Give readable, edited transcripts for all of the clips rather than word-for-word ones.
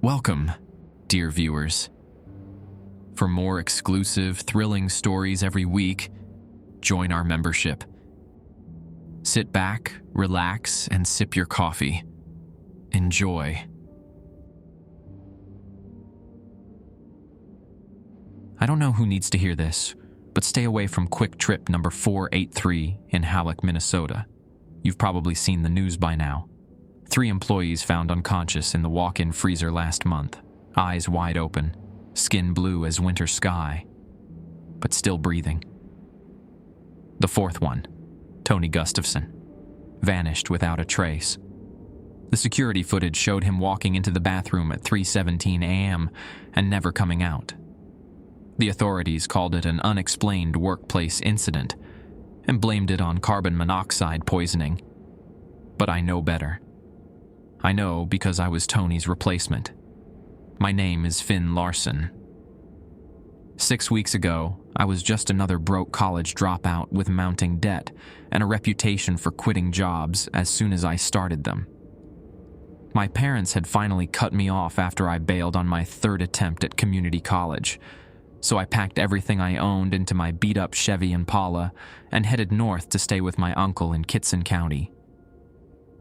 Welcome, dear viewers. For more exclusive, thrilling stories every week, join our membership. Sit back, relax, and sip your coffee. Enjoy. I don't know who needs to hear this, but stay away from Kwik Trip number 483 in Halleck, Minnesota. You've probably seen the news by now. 3 employees found unconscious in the walk-in freezer last month, eyes wide open, skin blue as winter sky, but still breathing. The 4th one, Tony Gustafson, vanished without a trace. The security footage showed him walking into the bathroom at 3:17 a.m. and never coming out. The authorities called it an unexplained workplace incident and blamed it on carbon monoxide poisoning. But I know better. I know because I was Tony's replacement. My name is Finn Larson. 6 weeks ago, I was just another broke college dropout with mounting debt and a reputation for quitting jobs as soon as I started them. My parents had finally cut me off after I bailed on my 3rd attempt at community college, so I packed everything I owned into my beat-up Chevy Impala and headed north to stay with my uncle in Kittson County.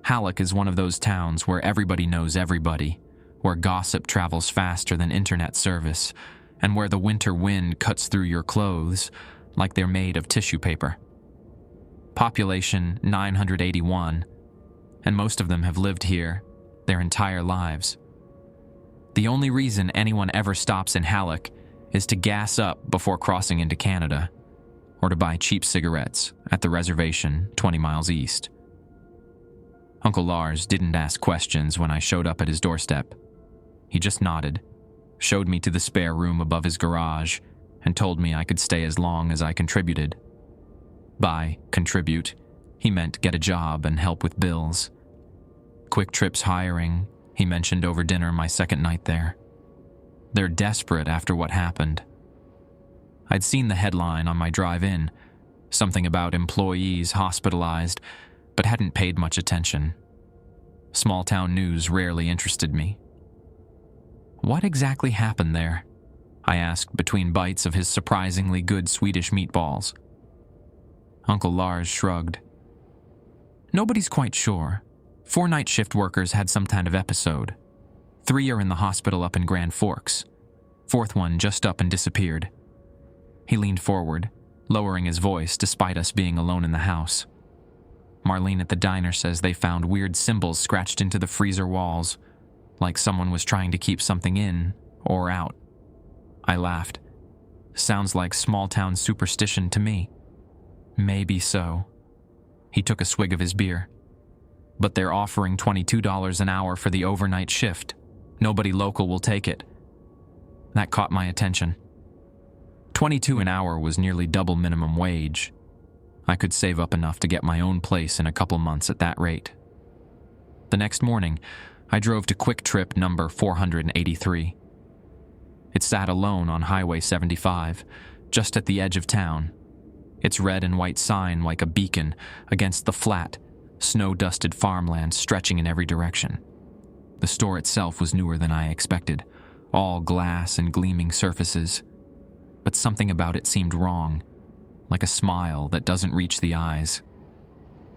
Halleck is one of those towns where everybody knows everybody, where gossip travels faster than internet service, and where the winter wind cuts through your clothes like they're made of tissue paper. Population 981, and most of them have lived here their entire lives. The only reason anyone ever stops in Halleck is to gas up before crossing into Canada, or to buy cheap cigarettes at the reservation 20 miles east. Uncle Lars didn't ask questions when I showed up at his doorstep. He just nodded, showed me to the spare room above his garage, and told me I could stay as long as I contributed. By contribute, he meant get a job and help with bills. Kwik Trip's hiring, he mentioned over dinner my second night there. They're desperate after what happened. I'd seen the headline on my drive in, something about employees hospitalized, but hadn't paid much attention. Small-town news rarely interested me. What exactly happened there? I asked between bites of his surprisingly good Swedish meatballs. Uncle Lars shrugged. Nobody's quite sure. 4 night shift workers had some kind of episode. 3 are in the hospital up in Grand Forks. 4th one just up and disappeared. He leaned forward, lowering his voice despite us being alone in the house. Marlene at the diner says they found weird symbols scratched into the freezer walls, like someone was trying to keep something in or out. I laughed. Sounds like small-town superstition to me. Maybe so. He took a swig of his beer. But they're offering $22 an hour for the overnight shift. Nobody local will take it. That caught my attention. $22 an hour was nearly double minimum wage. I could save up enough to get my own place in a couple months at that rate. The next morning, I drove to Kwik Trip number 483. It sat alone on Highway 75, just at the edge of town, its red and white sign like a beacon against the flat, snow-dusted farmland stretching in every direction. The store itself was newer than I expected, all glass and gleaming surfaces. But something about it seemed wrong, like a smile that doesn't reach the eyes.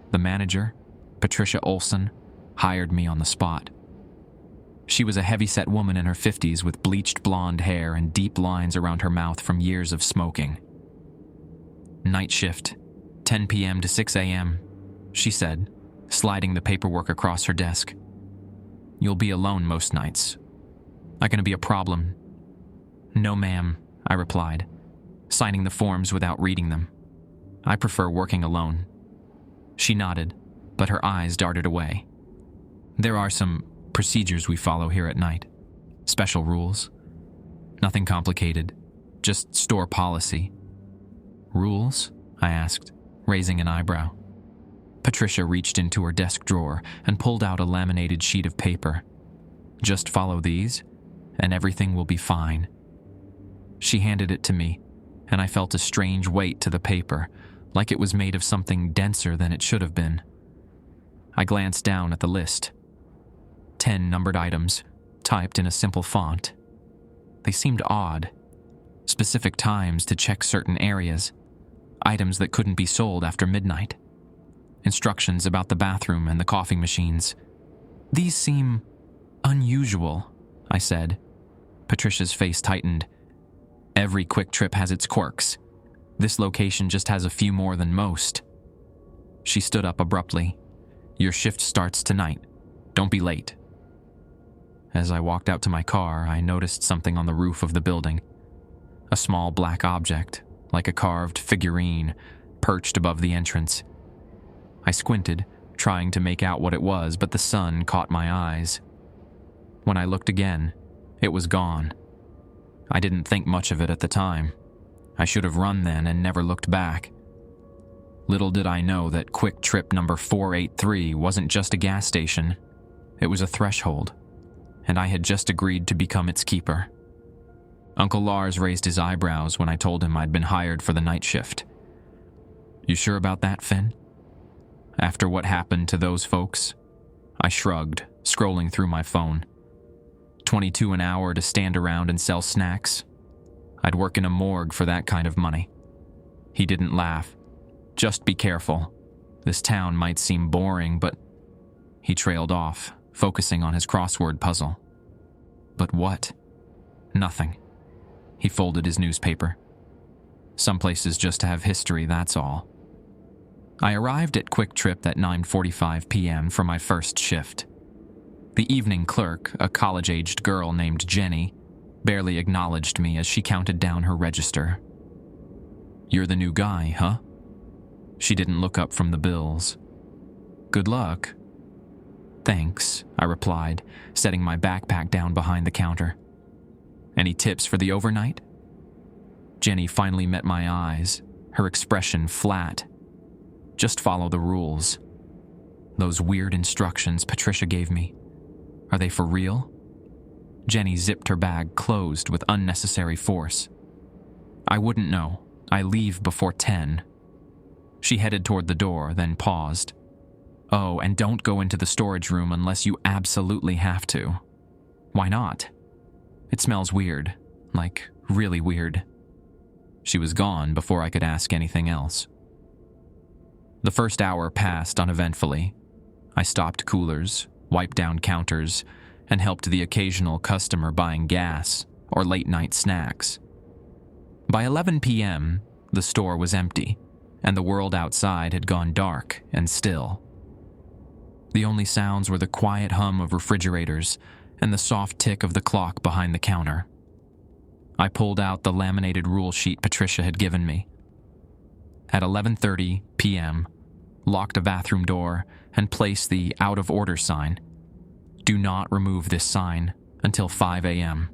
The manager, Patricia Olson, hired me on the spot. She was a heavy-set woman in her 50s with bleached blonde hair and deep lines around her mouth from years of smoking. Night shift, 10 p.m. to 6 a.m., she said, sliding the paperwork across her desk. You'll be alone most nights. Not gonna be a problem. No, ma'am, I replied, signing the forms without reading them. I prefer working alone. She nodded, but her eyes darted away. There are some procedures we follow here at night. Special rules. Nothing complicated, just store policy. Rules? I asked, raising an eyebrow. Patricia reached into her desk drawer and pulled out a laminated sheet of paper. Just follow these, and everything will be fine. She handed it to me, and I felt a strange weight to the paper, like it was made of something denser than it should have been. I glanced down at the list. 10 numbered items, typed in a simple font. They seemed odd. Specific times to check certain areas, items that couldn't be sold after midnight, instructions about the bathroom and the coffee machines. These seem unusual, I said. Patricia's face tightened. Every Kwik Trip has its quirks. This location just has a few more than most. She stood up abruptly. Your shift starts tonight. Don't be late. As I walked out to my car, I noticed something on the roof of the building. A small black object, like a carved figurine, perched above the entrance. I squinted, trying to make out what it was, but the sun caught my eyes. When I looked again, it was gone. I didn't think much of it at the time. I should have run then and never looked back. Little did I know that Kwik Trip number 483 wasn't just a gas station. It was a threshold, and I had just agreed to become its keeper. Uncle Lars raised his eyebrows when I told him I'd been hired for the night shift. You sure about that, Finn? After what happened to those folks? I shrugged, scrolling through my phone. 22 an hour to stand around and sell snacks? I'd work in a morgue for that kind of money. He didn't laugh. Just be careful. This town might seem boring, but... He trailed off, focusing on his crossword puzzle. But what? Nothing. He folded his newspaper. Some places just have history, that's all. I arrived at Kwik Trip at 9:45 p.m. for my first shift. The evening clerk, a college-aged girl named Jenny, barely acknowledged me as she counted down her register. You're the new guy, huh? She didn't look up from the bills. Good luck. Thanks, I replied, setting my backpack down behind the counter. Any tips for the overnight? Jenny finally met my eyes, her expression flat. Just follow the rules. Those weird instructions Patricia gave me. Are they for real? Jenny zipped her bag closed with unnecessary force. I wouldn't know. I leave before 10. She headed toward the door, then paused. Oh, and don't go into the storage room unless you absolutely have to. Why not? It smells weird, like really weird. She was gone before I could ask anything else. The first hour passed uneventfully. I stocked coolers, wiped down counters, and helped the occasional customer buying gas or late-night snacks. By 11 p.m., the store was empty, and the world outside had gone dark and still. The only sounds were the quiet hum of refrigerators and the soft tick of the clock behind the counter. I pulled out the laminated rule sheet Patricia had given me. At 11:30 p.m., locked a bathroom door and placed the out-of-order sign. Do not remove this sign until 5 a.m.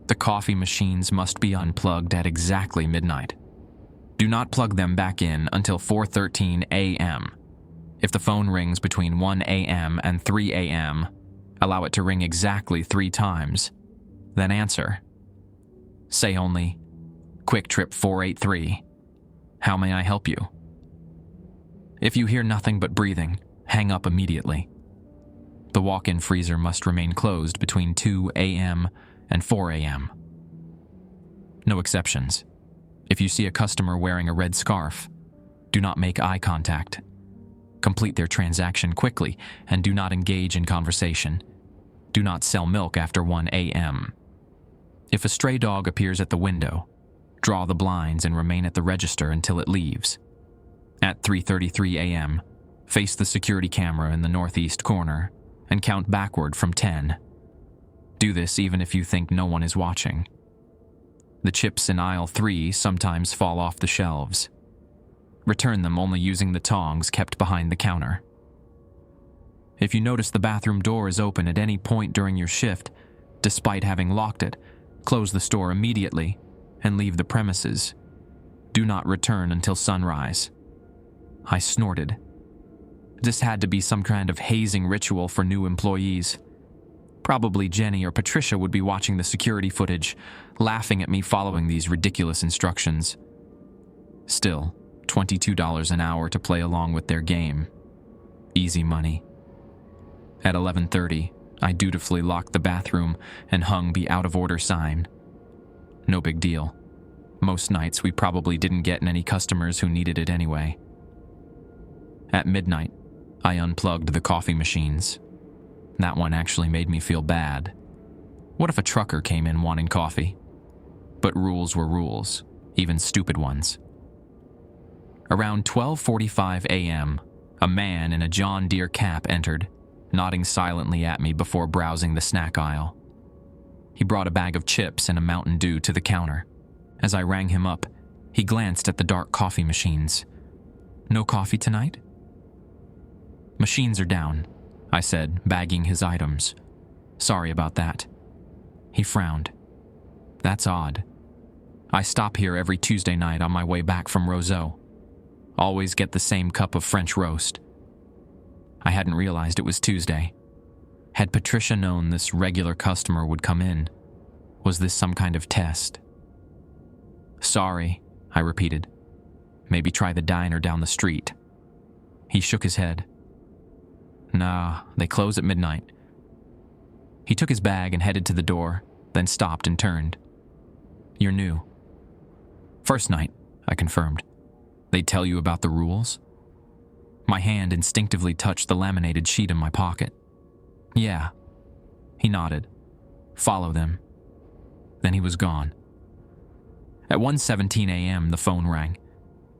The coffee machines must be unplugged at exactly midnight. Do not plug them back in until 4:13 a.m. If the phone rings between 1 a.m. and 3 a.m., allow it to ring exactly 3 times, then answer. Say only, Kwik Trip 483. How may I help you? If you hear nothing but breathing, hang up immediately. The walk-in freezer must remain closed between 2 a.m. and 4 a.m. No exceptions. If you see a customer wearing a red scarf, do not make eye contact. Complete their transaction quickly and do not engage in conversation. Do not sell milk after 1 a.m. If a stray dog appears at the window, draw the blinds and remain at the register until it leaves. At 3:33 a.m., face the security camera in the northeast corner and count backward from 10. Do this even if you think no one is watching. The chips in aisle 3 sometimes fall off the shelves. Return them only using the tongs kept behind the counter. If you notice the bathroom door is open at any point during your shift, despite having locked it, close the store immediately and leave the premises. Do not return until sunrise. I snorted. This had to be some kind of hazing ritual for new employees. Probably Jenny or Patricia would be watching the security footage, laughing at me following these ridiculous instructions. Still, $22 an hour to play along with their game. Easy money. At 11:30, I dutifully locked the bathroom and hung the out-of-order sign. No big deal. Most nights we probably didn't get any customers who needed it anyway. At midnight, I unplugged the coffee machines. That one actually made me feel bad. What if a trucker came in wanting coffee? But rules were rules, even stupid ones. Around 12:45 a.m., a man in a John Deere cap entered, nodding silently at me before browsing the snack aisle. He brought a bag of chips and a Mountain Dew to the counter. As I rang him up, he glanced at the dark coffee machines. "No coffee tonight?" "Machines are down," I said, bagging his items. "Sorry about that." He frowned. "That's odd. I stop here every Tuesday night on my way back from Roseau. Always get the same cup of French roast." I hadn't realized it was Tuesday. Had Patricia known this regular customer would come in? Was this some kind of test? "Sorry," I repeated. "Maybe try the diner down the street." He shook his head. "Nah, they close at midnight." He took his bag and headed to the door, then stopped and turned. "You're new." "First night," I confirmed. "They tell you about the rules?" My hand instinctively touched the laminated sheet in my pocket. "Yeah." He nodded. "Follow them." Then he was gone. At 1:17 a.m., the phone rang.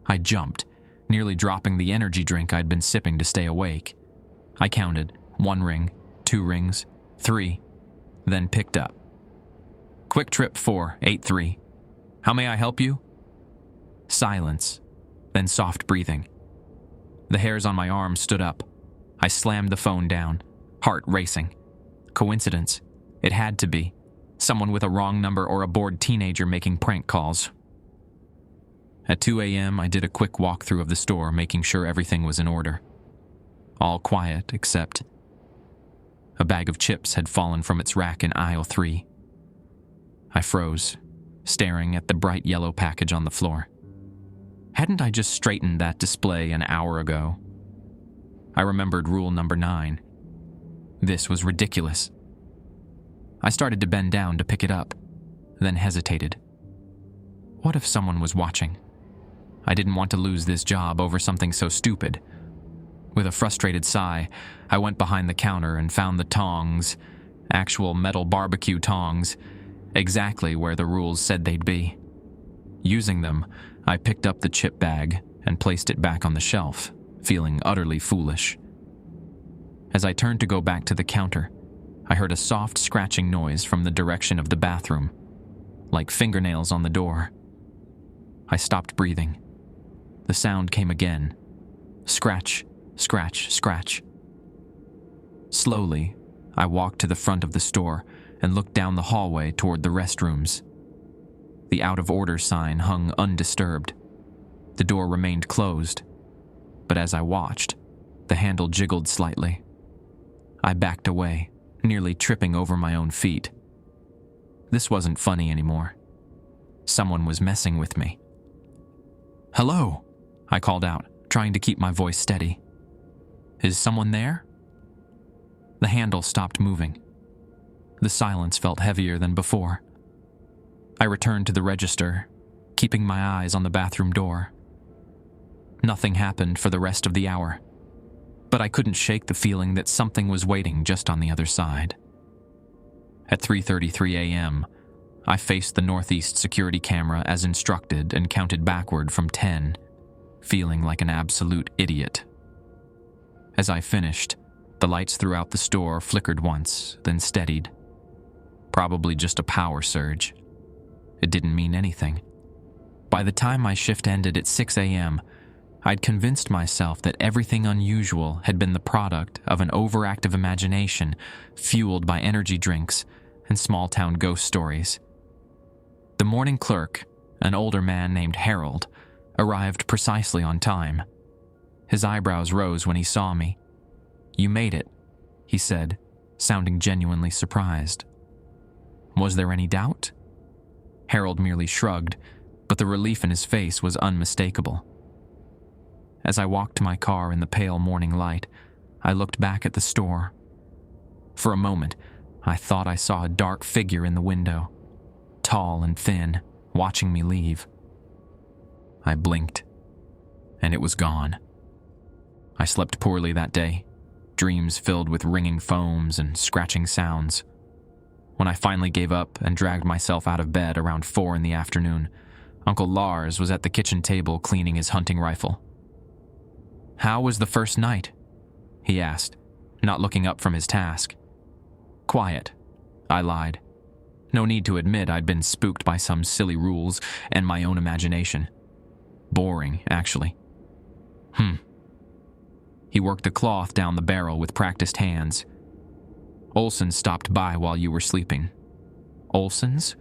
I jumped, nearly dropping the energy drink I'd been sipping to stay awake. I counted 1 ring, 2 rings, 3, then picked up. "Kwik Trip 483. How may I help you?" Silence, then soft breathing. The hairs on my arm stood up. I slammed the phone down, heart racing. Coincidence? It had to be. Someone with a wrong number or a bored teenager making prank calls. At 2 a.m., I did a quick walkthrough of the store, making sure everything was in order. All quiet, except a bag of chips had fallen from its rack in aisle 3. I froze, staring at the bright yellow package on the floor. Hadn't I just straightened that display an hour ago? I remembered rule number 9. This was ridiculous. I started to bend down to pick it up, then hesitated. What if someone was watching? I didn't want to lose this job over something so stupid. With a frustrated sigh, I went behind the counter and found the tongs, actual metal barbecue tongs, exactly where the rules said they'd be. Using them, I picked up the chip bag and placed it back on the shelf, feeling utterly foolish. As I turned to go back to the counter, I heard a soft scratching noise from the direction of the bathroom, like fingernails on the door. I stopped breathing. The sound came again. Scratch, scratch, scratch. Slowly, I walked to the front of the store and looked down the hallway toward the restrooms. The out-of-order sign hung undisturbed. The door remained closed, but as I watched, the handle jiggled slightly. I backed away, nearly tripping over my own feet. This wasn't funny anymore. Someone was messing with me. "Hello," I called out, trying to keep my voice steady. "Is someone there?" The handle stopped moving. The silence felt heavier than before. I returned to the register, keeping my eyes on the bathroom door. Nothing happened for the rest of the hour, but I couldn't shake the feeling that something was waiting just on the other side. At 3:33 a.m., I faced the northeast security camera as instructed and counted backward from 10, feeling like an absolute idiot. As I finished, the lights throughout the store flickered once, then steadied. Probably just a power surge. It didn't mean anything. By the time my shift ended at 6 a.m., I'd convinced myself that everything unusual had been the product of an overactive imagination fueled by energy drinks and small-town ghost stories. The morning clerk, an older man named Harold, arrived precisely on time. His eyebrows rose when he saw me. "You made it," he said, sounding genuinely surprised. Was there any doubt? Harold merely shrugged, but the relief in his face was unmistakable. As I walked to my car in the pale morning light, I looked back at the store. For a moment, I thought I saw a dark figure in the window, tall and thin, watching me leave. I blinked, and it was gone. I slept poorly that day, dreams filled with ringing foams and scratching sounds. When I finally gave up and dragged myself out of bed around 4 in the afternoon, Uncle Lars was at the kitchen table cleaning his hunting rifle. "How was the first night?" he asked, not looking up from his task. "Quiet," I lied. No need to admit I'd been spooked by some silly rules and my own imagination. Boring, actually. He worked the cloth down the barrel with practiced hands. "Olsen stopped by while you were sleeping." "Olsons?"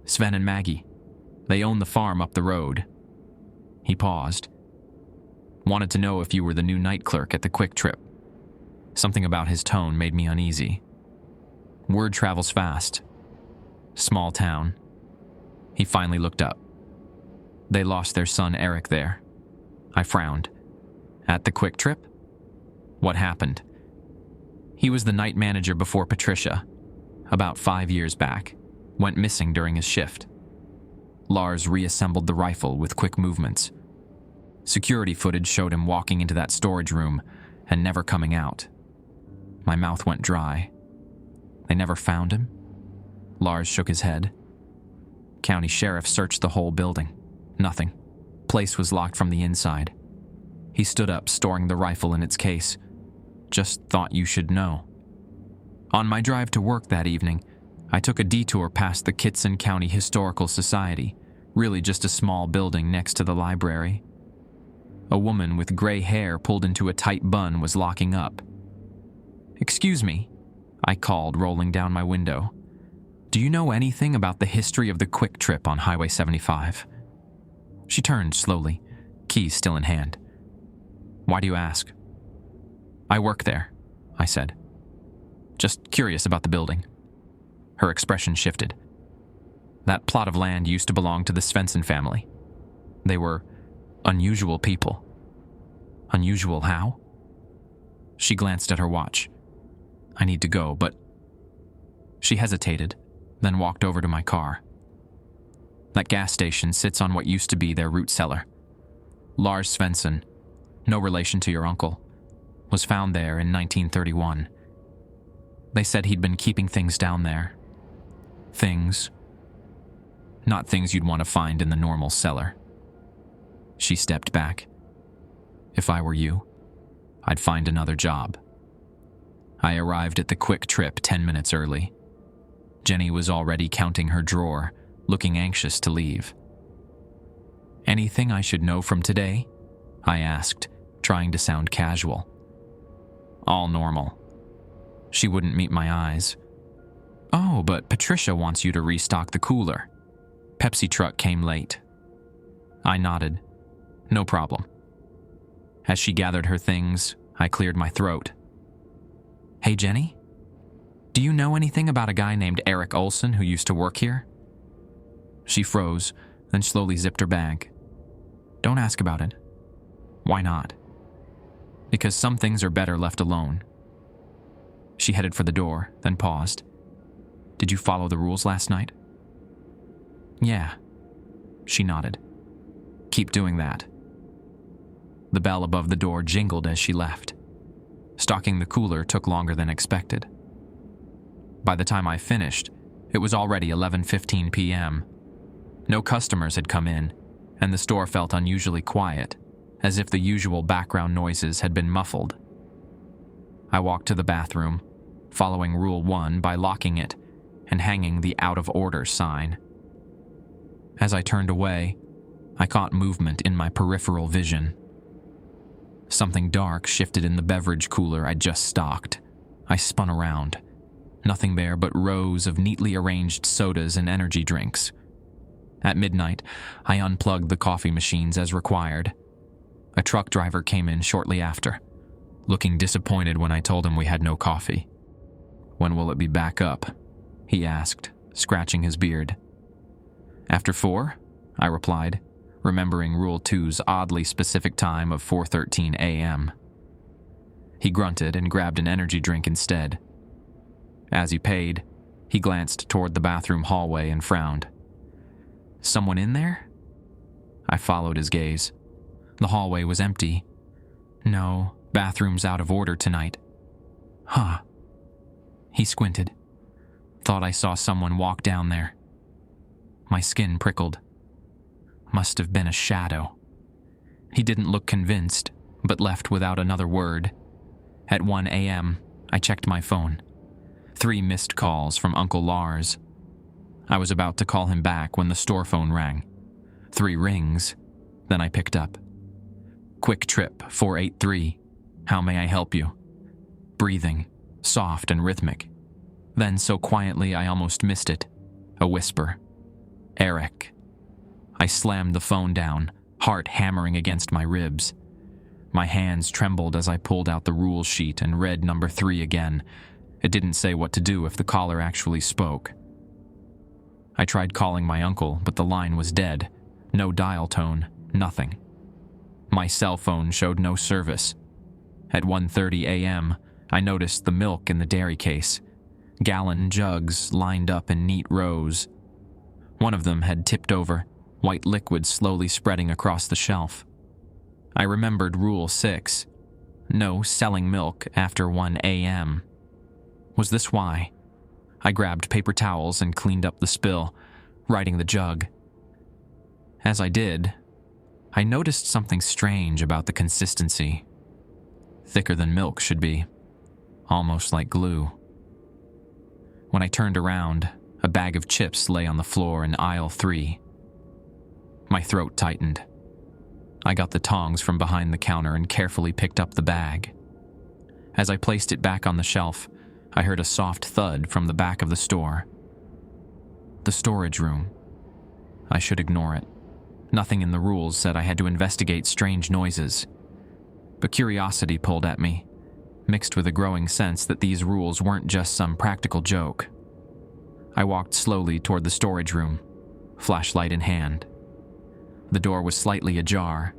"Sven and Maggie. They own the farm up the road." He paused. "Wanted to know if you were the new night clerk at the Kwik Trip." Something about his tone made me uneasy. Word travels fast. Small town. He finally looked up. "They lost their son Eric there." I frowned. "At the Kwik Trip? What happened?" "He was the night manager before Patricia. About 5 years back. Went missing during his shift." Lars reassembled the rifle with quick movements. Security footage showed him walking into that storage room and never coming out. My mouth went dry. "They never found him?" Lars shook his head. "County sheriff searched the whole building. Nothing. Place was locked from the inside." He stood up, storing the rifle in its case. "Just thought you should know." On my drive to work that evening, I took a detour past the Kitson County Historical Society, really just a small building next to the library. A woman with gray hair pulled into a tight bun was locking up. "Excuse me," I called, rolling down my window. "Do you know anything about the history of the Kwik Trip on Highway 75? She turned slowly, keys still in hand. "Why do you ask?" "I work there," I said. "Just curious about the building." Her expression shifted. "That plot of land used to belong to the Svensson family. They were unusual people." "Unusual how?" She glanced at her watch. "I need to go, but..." She hesitated, then walked over to my car. "That gas station sits on what used to be their root cellar. Lars Svensson, no relation to your uncle, was found there in 1931. They said he'd been keeping things down there. Things. Not things you'd want to find in the normal cellar." She stepped back. "If I were you, I'd find another job." I arrived at the Kwik Trip 10 minutes early. Jenny was already counting her drawer, looking anxious to leave. "Anything I should know from today?" I asked, trying to sound casual. "All normal." She wouldn't meet my eyes. "Oh, but Patricia wants you to restock the cooler. Pepsi truck came late." I nodded. "No problem." As she gathered her things, I cleared my throat. "Hey, Jenny? Do you know anything about a guy named Eric Olsen who used to work here?" She froze, then slowly zipped her bag. "Don't ask about it." "Why not?" "Because some things are better left alone." She headed for the door, then paused. "Did you follow the rules last night?" "Yeah." She nodded. "Keep doing that." The bell above the door jingled as she left. Stocking the cooler took longer than expected. By the time I finished, it was already 11:15 p.m. No customers had come in, and the store felt unusually quiet, as if the usual background noises had been muffled. I walked to the bathroom, following Rule 1 by locking it and hanging the out of order sign. As I turned away, I caught movement in my peripheral vision. Something dark shifted in the beverage cooler I'd just stocked. I spun around. Nothing there but rows of neatly arranged sodas and energy drinks. At midnight, I unplugged the coffee machines as required. A truck driver came in shortly after, looking disappointed when I told him we had no coffee. "When will it be back up?" he asked, scratching his beard. "After 4?" I replied, remembering Rule 2's oddly specific time of 4:13 a.m. He grunted and grabbed an energy drink instead. As he paid, he glanced toward the bathroom hallway and frowned. Someone in there? I followed his gaze. The hallway was empty. No, bathroom's out of order tonight. Huh. He squinted. Thought I saw someone walk down there. My skin prickled. Must have been a shadow. He didn't look convinced, but left without another word. At 1 a.m., I checked my phone. 3 missed calls from Uncle Lars. I was about to call him back when the store phone rang. 3 rings, then I picked up. Kwik Trip 483. How may I help you? Breathing, soft and rhythmic. Then so quietly I almost missed it. A whisper. Eric. I slammed the phone down, heart hammering against my ribs. My hands trembled as I pulled out the rules sheet and read number 3 again. It didn't say what to do if the caller actually spoke. I tried calling my uncle, but the line was dead. No dial tone, nothing. My cell phone showed no service. At 1:30 a.m., I noticed the milk in the dairy case. Gallon jugs lined up in neat rows. One of them had tipped over, white liquid slowly spreading across the shelf. I remembered Rule 6. No selling milk after 1 a.m. Was this why? I grabbed paper towels and cleaned up the spill, righting the jug. As I did, I noticed something strange about the consistency. Thicker than milk should be, almost like glue. When I turned around, a bag of chips lay on the floor in aisle 3. My throat tightened. I got the tongs from behind the counter and carefully picked up the bag. As I placed it back on the shelf, I heard a soft thud from the back of the store. The storage room. I should ignore it. Nothing in the rules said I had to investigate strange noises. But curiosity pulled at me, mixed with a growing sense that these rules weren't just some practical joke. I walked slowly toward the storage room, flashlight in hand. The door was slightly ajar,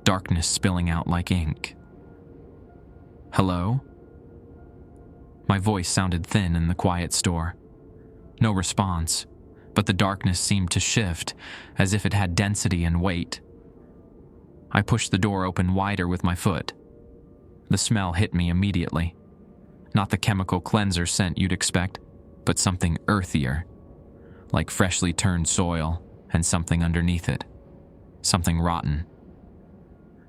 darkness spilling out like ink. Hello? My voice sounded thin in the quiet store. No response, but the darkness seemed to shift, as if it had density and weight. I pushed the door open wider with my foot. The smell hit me immediately. Not the chemical cleanser scent you'd expect, but something earthier, like freshly turned soil and something underneath it. Something rotten.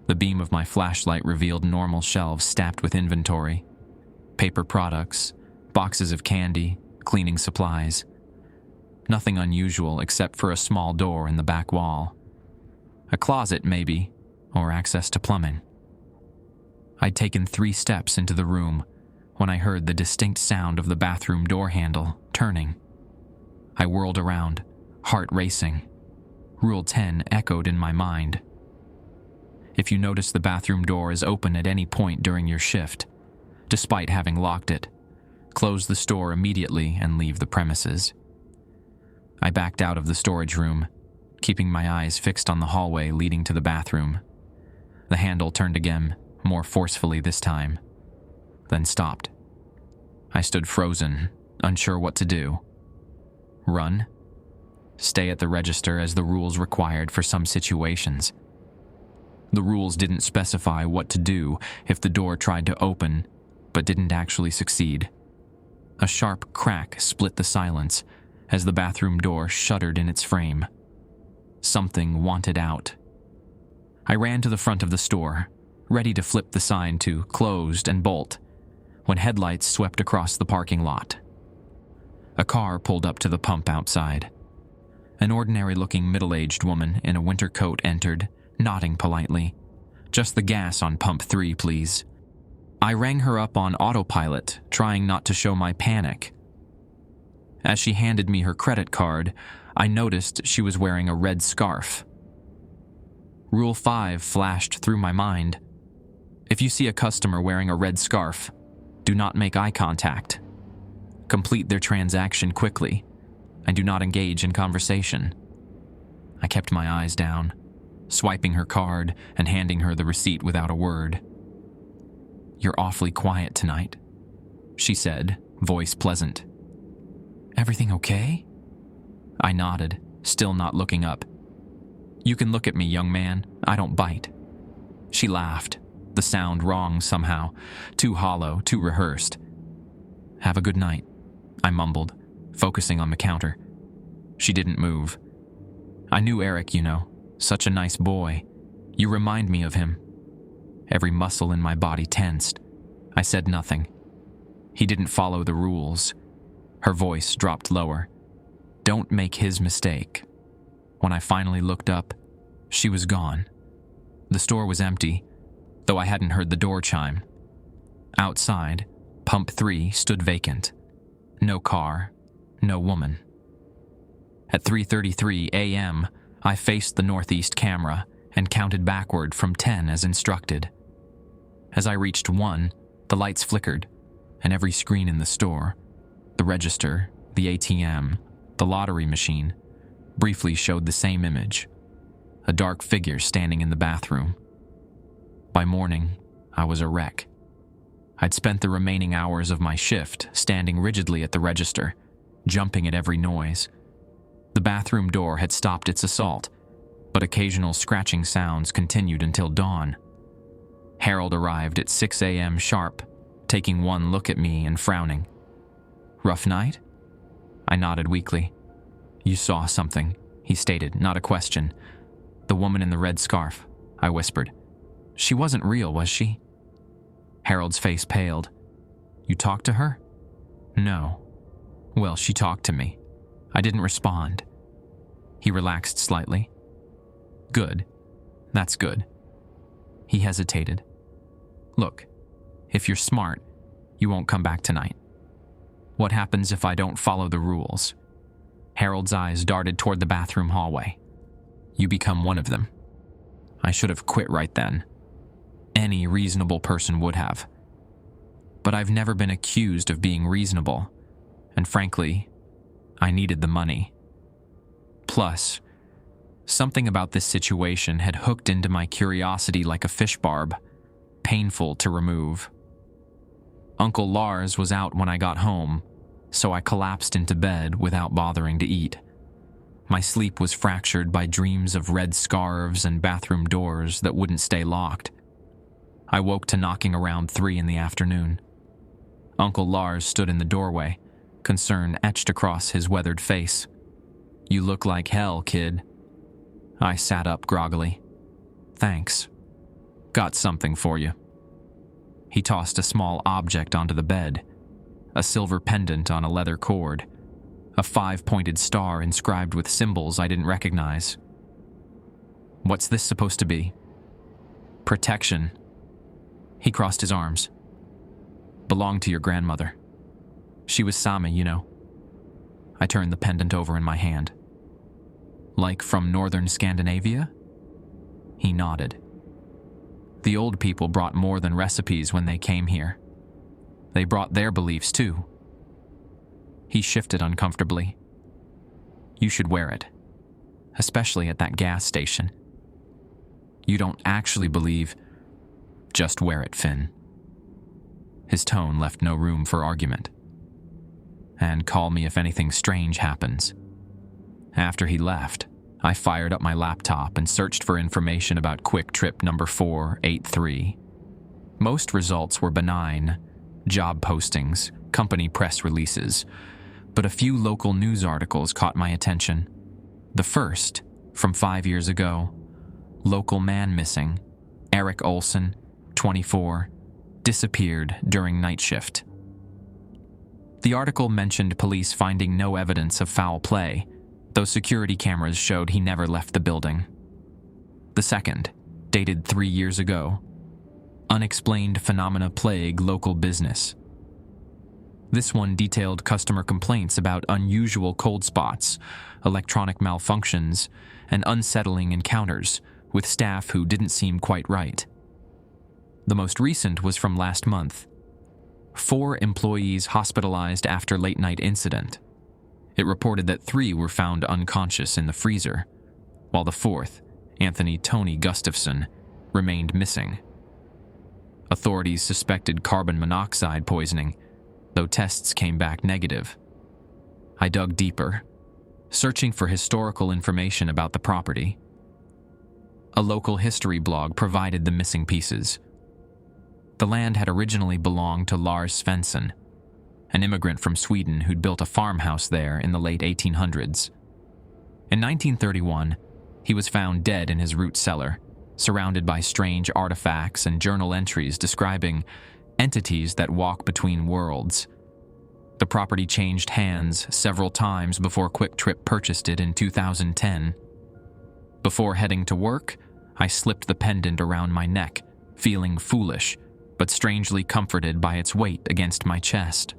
The beam of my flashlight revealed normal shelves stacked with inventory. Paper products, boxes of candy, cleaning supplies. Nothing unusual except for a small door in the back wall. A closet, maybe, or access to plumbing. I'd taken 3 steps into the room when I heard the distinct sound of the bathroom door handle turning. I whirled around, heart racing. Rule 10 echoed in my mind. If you notice the bathroom door is open at any point during your shift, despite having locked it, close the store immediately and leave the premises. I backed out of the storage room, keeping my eyes fixed on the hallway leading to the bathroom. The handle turned again, more forcefully this time, then stopped. I stood frozen, unsure what to do. Run? Stay at the register as the rules required for some situations. The rules didn't specify what to do if the door tried to open, but didn't actually succeed. A sharp crack split the silence as the bathroom door shuddered in its frame. Something wanted out. I ran to the front of the store, ready to flip the sign to closed and bolt, when headlights swept across the parking lot. A car pulled up to the pump outside. An ordinary-looking middle-aged woman in a winter coat entered, nodding politely. "Just the gas on pump 3, please." I rang her up on autopilot, trying not to show my panic. As she handed me her credit card, I noticed she was wearing a red scarf. Rule 5 flashed through my mind. If you see a customer wearing a red scarf, do not make eye contact. Complete their transaction quickly, and do not engage in conversation. I kept my eyes down, swiping her card and handing her the receipt without a word. "You're awfully quiet tonight," she said, voice pleasant. "Everything okay?" I nodded, still not looking up. "You can look at me, young man. I don't bite." She laughed, the sound wrong somehow, too hollow, too rehearsed. "Have a good night," I mumbled, focusing on the counter. She didn't move. "I knew Eric, you know. Such a nice boy. You remind me of him." Every muscle in my body tensed. I said nothing. He didn't follow the rules. Her voice dropped lower. "Don't make his mistake." When I finally looked up, she was gone. The store was empty, though I hadn't heard the door chime. Outside, Pump 3 stood vacant. No car, no woman. At 3:33 a.m., I faced the northeast camera and counted backward from 10 as instructed. As I reached 1, the lights flickered, and every screen in the store, the register, the ATM, the lottery machine, briefly showed the same image: a dark figure standing in the bathroom. By morning, I was a wreck. I'd spent the remaining hours of my shift standing rigidly at the register, jumping at every noise. The bathroom door had stopped its assault, but occasional scratching sounds continued until dawn. Harold arrived at 6 a.m. sharp, taking one look at me and frowning. "Rough night?" I nodded weakly. "You saw something," he stated, not a question. "The woman in the red scarf," I whispered. "She wasn't real, was she?" Harold's face paled. "You talked to her?" "No." "Well, she talked to me. I didn't respond." He relaxed slightly. "Good. That's good." He hesitated. "Look, if you're smart, you won't come back tonight. What happens if I don't follow the rules?" Harold's eyes darted toward the bathroom hallway. "You become one of them." I should have quit right then. Any reasonable person would have. But I've never been accused of being reasonable, and frankly, I needed the money. Plus, something about this situation had hooked into my curiosity like a fish barb, painful to remove. Uncle Lars was out when I got home, so I collapsed into bed without bothering to eat. My sleep was fractured by dreams of red scarves and bathroom doors that wouldn't stay locked. I woke to knocking around 3 in the afternoon. Uncle Lars stood in the doorway, concern etched across his weathered face. "You look like hell, kid." I sat up groggily. "Thanks. Got something for you." He tossed a small object onto the bed, a silver pendant on a leather cord, a 5-pointed star inscribed with symbols I didn't recognize. "What's this supposed to be?" "Protection." He crossed his arms. "Belonged to your grandmother. She was Sami, you know." I turned the pendant over in my hand. "Like from northern Scandinavia?" He nodded. "The old people brought more than recipes when they came here. They brought their beliefs too." He shifted uncomfortably. "You should wear it, especially at that gas station." "You don't actually believe—" "Just wear it, Finn." His tone left no room for argument. "And call me if anything strange happens." After he left, I fired up my laptop and searched for information about Kwik Trip number 483. Most results were benign: job postings, company press releases, but a few local news articles caught my attention. The first, from 5 years ago: local man missing, Eric Olson, 24, disappeared during night shift. The article mentioned police finding no evidence of foul play, though security cameras showed he never left the building. The second, dated 3 years ago: unexplained phenomena plague local business. This one detailed customer complaints about unusual cold spots, electronic malfunctions, and unsettling encounters with staff who didn't seem quite right. The most recent was from last month. 4 employees hospitalized after late-night incident. It reported that 3 were found unconscious in the freezer, while the 4th, Anthony Tony Gustafson, remained missing. Authorities suspected carbon monoxide poisoning, though tests came back negative. I dug deeper, searching for historical information about the property. A local history blog provided the missing pieces. The land had originally belonged to Lars Svensson, an immigrant from Sweden who'd built a farmhouse there in the late 1800s. In 1931, he was found dead in his root cellar, surrounded by strange artifacts and journal entries describing entities that walk between worlds. The property changed hands several times before Kwik Trip purchased it in 2010. Before heading to work, I slipped the pendant around my neck, feeling foolish, but strangely comforted by its weight against my chest.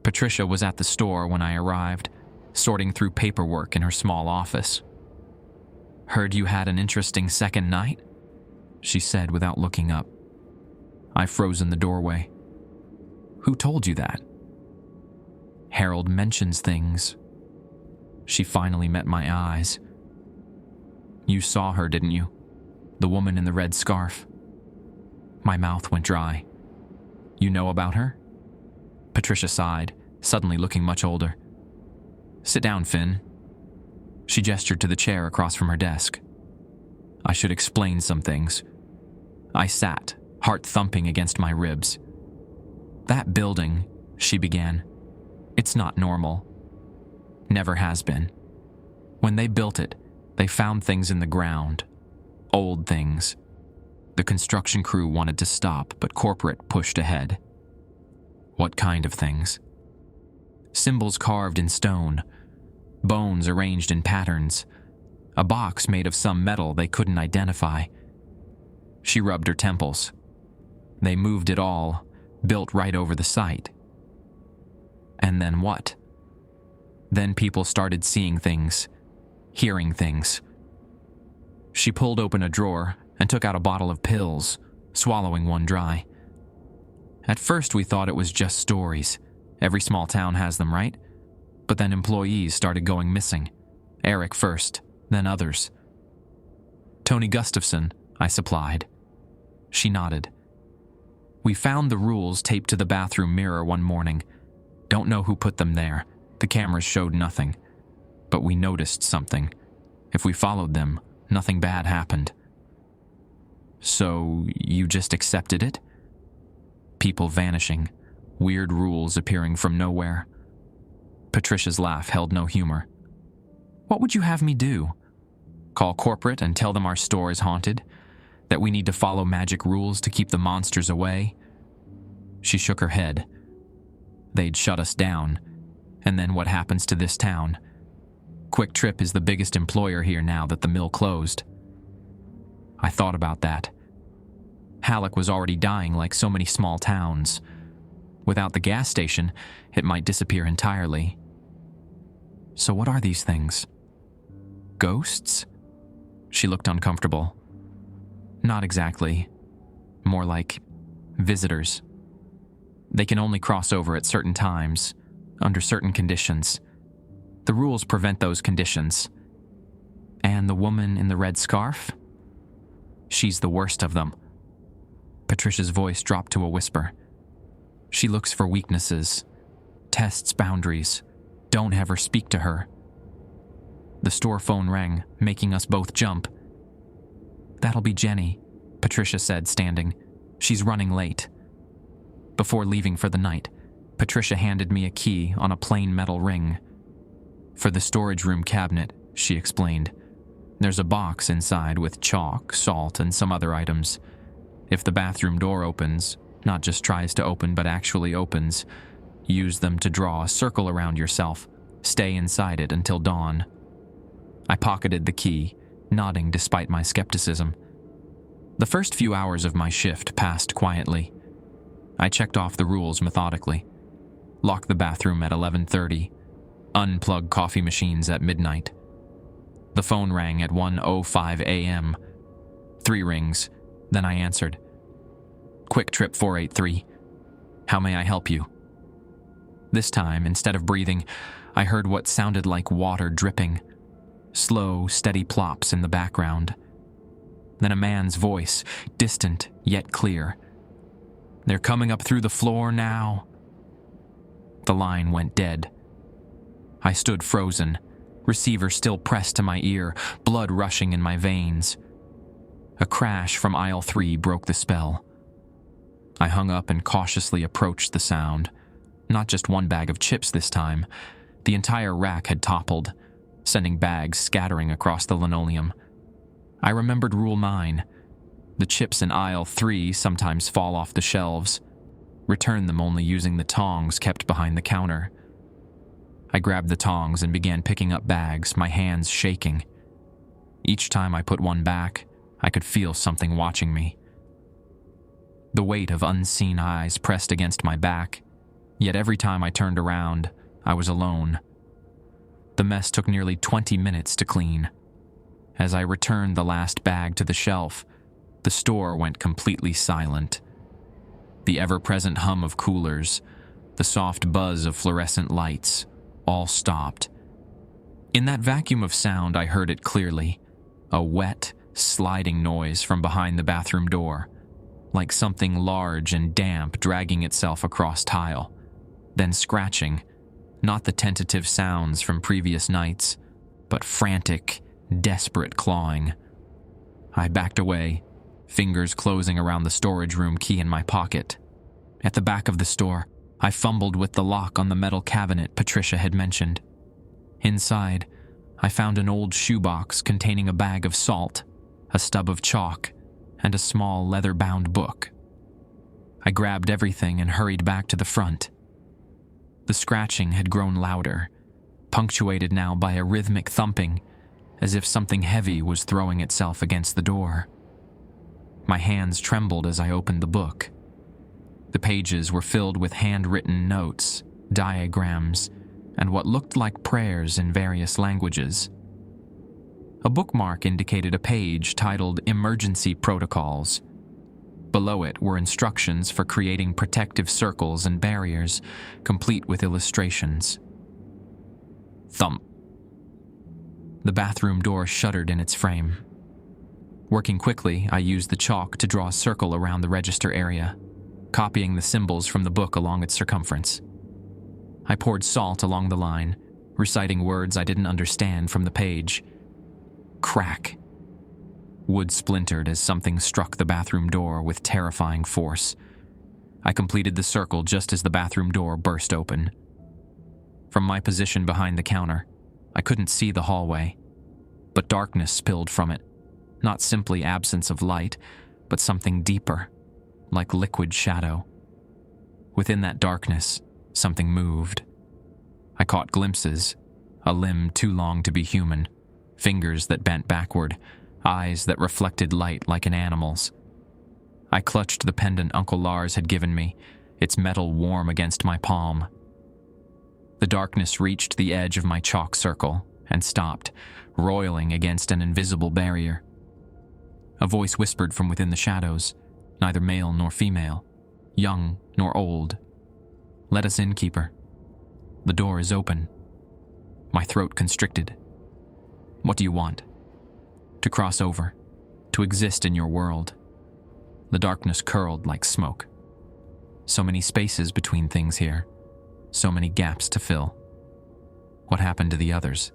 Patricia was at the store when I arrived, sorting through paperwork in her small office. "Heard you had an interesting second night?" she said without looking up. I froze in the doorway. "Who told you that?" "Harold mentions things." She finally met my eyes. "You saw her, didn't you? The woman in the red scarf." My mouth went dry. "You know about her?" Patricia sighed, suddenly looking much older. "Sit down, Finn." She gestured to the chair across from her desk. "I should explain some things." I sat, heart thumping against my ribs. "That building," she began, "it's not normal. Never has been. When they built it, they found things in the ground. Old things. The construction crew wanted to stop, but corporate pushed ahead." "What kind of things?" "Symbols carved in stone. Bones arranged in patterns. A box made of some metal they couldn't identify." She rubbed her temples. "They moved it all, built right over the site." "And then what?" "Then people started seeing things, hearing things." She pulled open a drawer and took out a bottle of pills, swallowing one dry. "At first we thought it was just stories. Every small town has them, right? But then employees started going missing. Eric first, then others." "Tony Gustafson," I supplied. She nodded. "We found the rules taped to the bathroom mirror one morning. Don't know who put them there. The cameras showed nothing. But we noticed something. If we followed them, nothing bad happened." "So you just accepted it?" "People vanishing. Weird rules appearing from nowhere." Patricia's laugh held no humor. "What would you have me do? Call corporate and tell them our store is haunted? That we need to follow magic rules to keep the monsters away?" She shook her head. "They'd shut us down. And then what happens to this town? Kwik Trip is the biggest employer here now that the mill closed." I thought about that. Halleck was already dying like so many small towns. Without the gas station, it might disappear entirely. "So what are these things? Ghosts?" She looked uncomfortable. "Not exactly. More like visitors. They can only cross over at certain times, under certain conditions. The rules prevent those conditions. And the woman in the red scarf? She's the worst of them." Patricia's voice dropped to a whisper. "She looks for weaknesses, tests boundaries. Don't have her speak to her." The store phone rang, making us both jump. "That'll be Jenny," Patricia said, standing. "She's running late." Before leaving for the night, Patricia handed me a key on a plain metal ring. "For the storage room cabinet," she explained. "There's a box inside with chalk, salt, and some other items. If the bathroom door opens, not just tries to open but actually opens, use them to draw a circle around yourself. Stay inside it until dawn." I pocketed the key, nodding despite my skepticism. The first few hours of my shift passed quietly. I checked off the rules methodically. Lock the bathroom at 11:30. Unplug coffee machines at midnight. The phone rang at 1:05 a.m. 3 rings, then I answered. "Kwik Trip 483. How may I help you?" This time, instead of breathing, I heard what sounded like water dripping. Slow, steady plops in the background. Then a man's voice, distant yet clear. "They're coming up through the floor now." The line went dead. I stood frozen, receiver still pressed to my ear, blood rushing in my veins. A crash from aisle 3 broke the spell. I hung up and cautiously approached the sound. Not just one bag of chips this time. The entire rack had toppled, sending bags scattering across the linoleum. I remembered Rule 9. The chips in aisle 3 sometimes fall off the shelves. Return them only using the tongs kept behind the counter. I grabbed the tongs and began picking up bags, my hands shaking. Each time I put one back, I could feel something watching me. The weight of unseen eyes pressed against my back, yet every time I turned around, I was alone. The mess took nearly 20 minutes to clean. As I returned the last bag to the shelf, the store went completely silent. The ever-present hum of coolers, the soft buzz of fluorescent lights, all stopped. In that vacuum of sound, I heard it clearly, a wet, sliding noise from behind the bathroom door, like something large and damp dragging itself across tile, then scratching, not the tentative sounds from previous nights, but frantic, desperate clawing. I backed away, fingers closing around the storage room key in my pocket. At the back of the store, I fumbled with the lock on the metal cabinet Patricia had mentioned. Inside, I found an old shoebox containing a bag of salt, a stub of chalk, and a small leather-bound book. I grabbed everything and hurried back to the front. The scratching had grown louder, punctuated now by a rhythmic thumping, as if something heavy was throwing itself against the door. My hands trembled as I opened the book. The pages were filled with handwritten notes, diagrams, and what looked like prayers in various languages. A bookmark indicated a page titled Emergency Protocols. Below it were instructions for creating protective circles and barriers, complete with illustrations. Thump. The bathroom door shuddered in its frame. Working quickly, I used the chalk to draw a circle around the register area, copying the symbols from the book along its circumference. I poured salt along the line, reciting words I didn't understand from the page. Crack. Wood splintered as something struck the bathroom door with terrifying force. I completed the circle just as the bathroom door burst open. From my position behind the counter, I couldn't see the hallway, but darkness spilled from it. Not simply absence of light, but something deeper, like liquid shadow. Within that darkness, something moved. I caught glimpses, a limb too long to be human, fingers that bent backward, eyes that reflected light like an animal's. I clutched the pendant Uncle Lars had given me, its metal warm against my palm. The darkness reached the edge of my chalk circle and stopped, roiling against an invisible barrier. A voice whispered from within the shadows, neither male nor female, young nor old. Let us in, keeper. The door is open. My throat constricted. What do you want? To cross over, to exist in your world. The darkness curled like smoke. So many spaces between things here, so many gaps to fill. What happened to the others?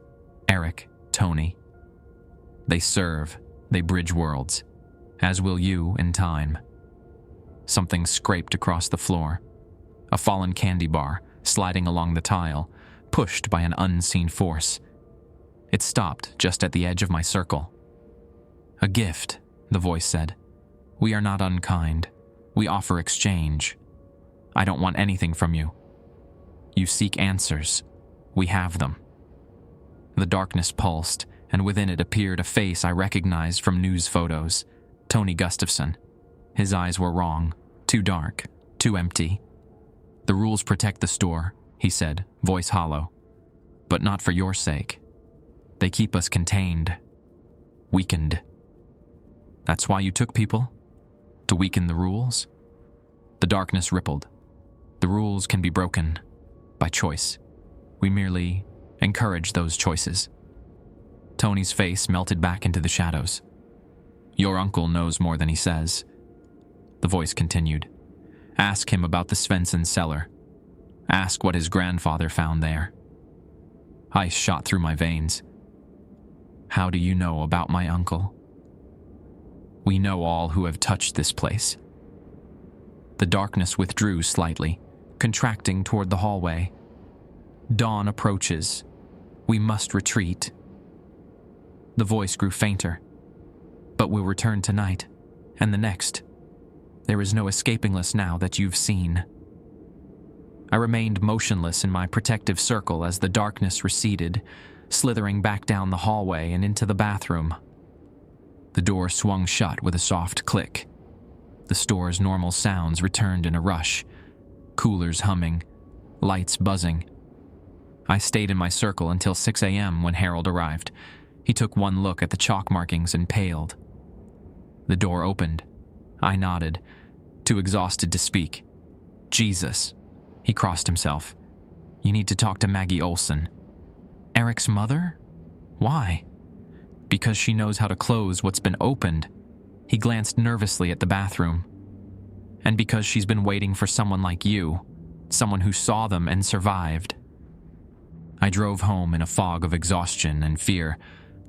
Eric, Tony. They serve, they bridge worlds, as will you in time. Something scraped across the floor. A fallen candy bar, sliding along the tile, pushed by an unseen force. It stopped just at the edge of my circle. A gift, the voice said. We are not unkind. We offer exchange. I don't want anything from you. You seek answers. We have them. The darkness pulsed, and within it appeared a face I recognized from news photos. Tony Gustafson. His eyes were wrong, too dark, too empty. The rules protect the store, he said, voice hollow. But not for your sake. They keep us contained, weakened. That's why you took people? To weaken the rules? The darkness rippled. The rules can be broken by choice. We merely encourage those choices. Tony's face melted back into the shadows. Your uncle knows more than he says. The voice continued. Ask him about the Svensson cellar. Ask what his grandfather found there. Ice shot through my veins. How do you know about my uncle? We know all who have touched this place. The darkness withdrew slightly, contracting toward the hallway. Dawn approaches. We must retreat. The voice grew fainter. But we'll return tonight, and the next. There is no escaping us now that you've seen. I remained motionless in my protective circle as the darkness receded, slithering back down the hallway and into the bathroom. The door swung shut with a soft click. The store's normal sounds returned in a rush. Coolers humming, lights buzzing. I stayed in my circle until 6 a.m. when Harold arrived. He took one look at the chalk markings and paled. The door opened. I nodded, too exhausted to speak. Jesus. He crossed himself. You need to talk to Maggie Olson. Eric's mother? Why? Because she knows how to close what's been opened. He glanced nervously at the bathroom. And because she's been waiting for someone like you, someone who saw them and survived. I drove home in a fog of exhaustion and fear,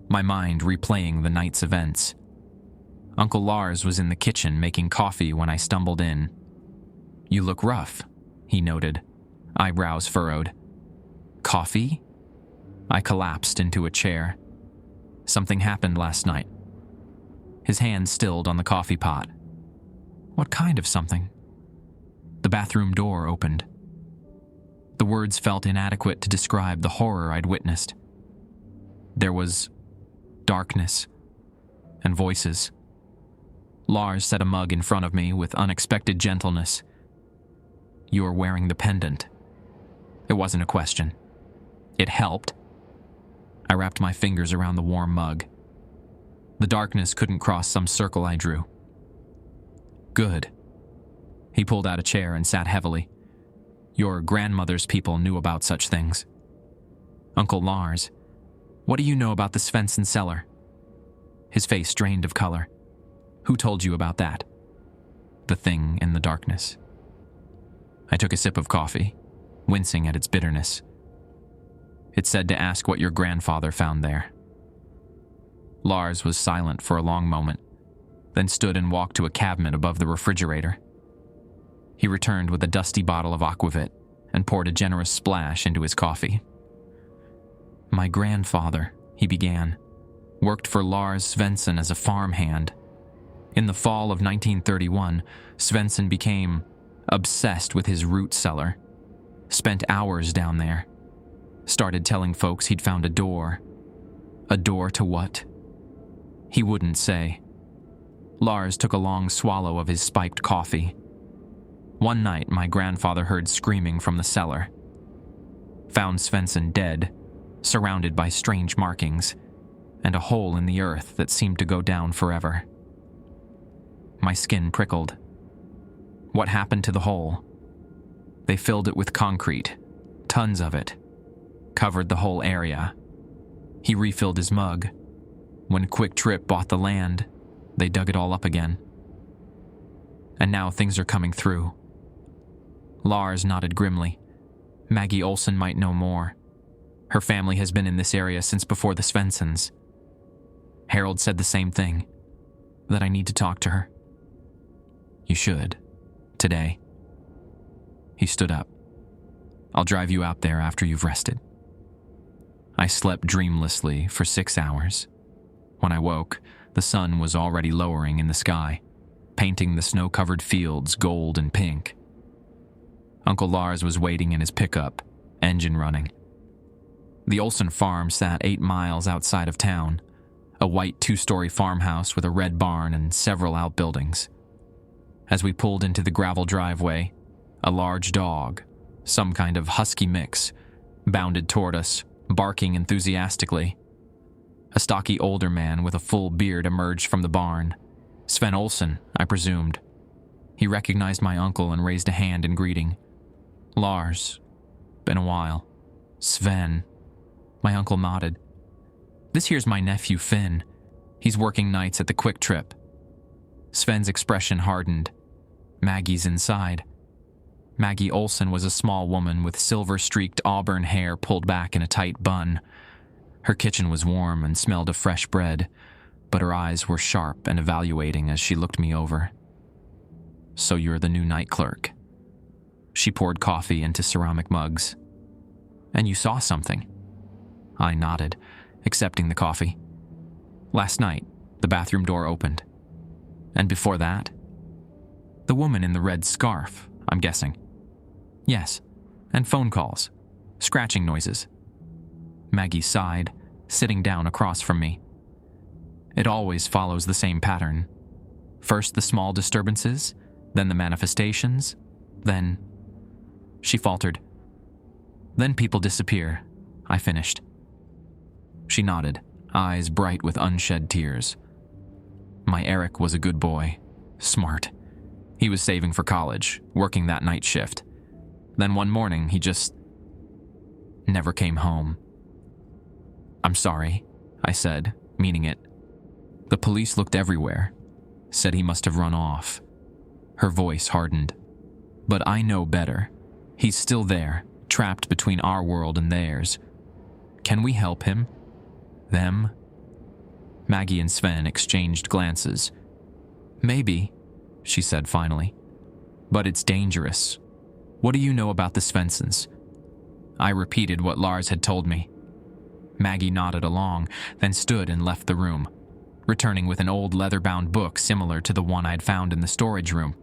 my mind replaying the night's events. Uncle Lars was in the kitchen making coffee when I stumbled in. You look rough, he noted, eyebrows furrowed. Coffee? I collapsed into a chair. Something happened last night. His hand stilled on the coffee pot. What kind of something? The bathroom door opened. The words felt inadequate to describe the horror I'd witnessed. There was darkness and voices. Lars set a mug in front of me with unexpected gentleness. You're wearing the pendant. It wasn't a question. It helped. I wrapped my fingers around the warm mug. The darkness couldn't cross some circle I drew. Good. He pulled out a chair and sat heavily. Your grandmother's people knew about such things. Uncle Lars, what do you know about the Svensson cellar? His face drained of color. Who told you about that? The thing in the darkness. I took a sip of coffee, wincing at its bitterness. It said to ask what your grandfather found there. Lars was silent for a long moment, then stood and walked to a cabinet above the refrigerator. He returned with a dusty bottle of aquavit and poured a generous splash into his coffee. My grandfather, he began, worked for Lars Svensson as a farmhand. In the fall of 1931, Svensson became obsessed with his root cellar, spent hours down there, started telling folks he'd found a door. A door to what? He wouldn't say. Lars took a long swallow of his spiked coffee. One night, my grandfather heard screaming from the cellar. Found Svensson dead, surrounded by strange markings, and a hole in the earth that seemed to go down forever. My skin prickled. What happened to the hole? They filled it with concrete, tons of it, covered the whole area. He refilled his mug. When Kwik Trip bought the land, they dug it all up again. And now things are coming through. Lars nodded grimly. Maggie Olson might know more. Her family has been in this area since before the Svenssons. Harold said the same thing, that I need to talk to her. You should. Today. He stood up. I'll drive you out there after you've rested. I slept dreamlessly for 6 hours. When I woke, the sun was already lowering in the sky, painting the snow-covered fields gold and pink. Uncle Lars was waiting in his pickup, engine running. The Olson farm sat 8 miles outside of town, a white 2-story farmhouse with a red barn and several outbuildings. As we pulled into the gravel driveway, a large dog, some kind of husky mix, bounded toward us, barking enthusiastically. A stocky older man with a full beard emerged from the barn. Sven Olson, I presumed. He recognized my uncle and raised a hand in greeting. Lars. Been a while. Sven. My uncle nodded. This here's my nephew Finn. He's working nights at the Kwik Trip. Sven's expression hardened. Maggie's inside. Maggie Olson was a small woman with silver-streaked auburn hair pulled back in a tight bun. Her kitchen was warm and smelled of fresh bread, but her eyes were sharp and evaluating as she looked me over. "So you're the new night clerk." She poured coffee into ceramic mugs. "And you saw something?" I nodded, accepting the coffee. "Last night, the bathroom door opened. And before that?" "The woman in the red scarf, I'm guessing." "Yes, and phone calls, scratching noises." Maggie sighed, sitting down across from me. "It always follows the same pattern. First the small disturbances, then the manifestations, then..." She faltered. "Then people disappear," I finished. She nodded, eyes bright with unshed tears. "My Eric was a good boy. Smart. He was saving for college, working that night shift. Then one morning, he just never came home." "I'm sorry," I said, meaning it. "The police looked everywhere. Said he must have run off." Her voice hardened. "But I know better. He's still there, trapped between our world and theirs. Can we help him? Them?" Maggie and Sven exchanged glances. "Maybe," she said finally. "But it's dangerous. What do you know about the Svensons?" I repeated what Lars had told me. Maggie nodded along, then stood and left the room, returning with an old leather-bound book similar to the one I'd found in the storage room.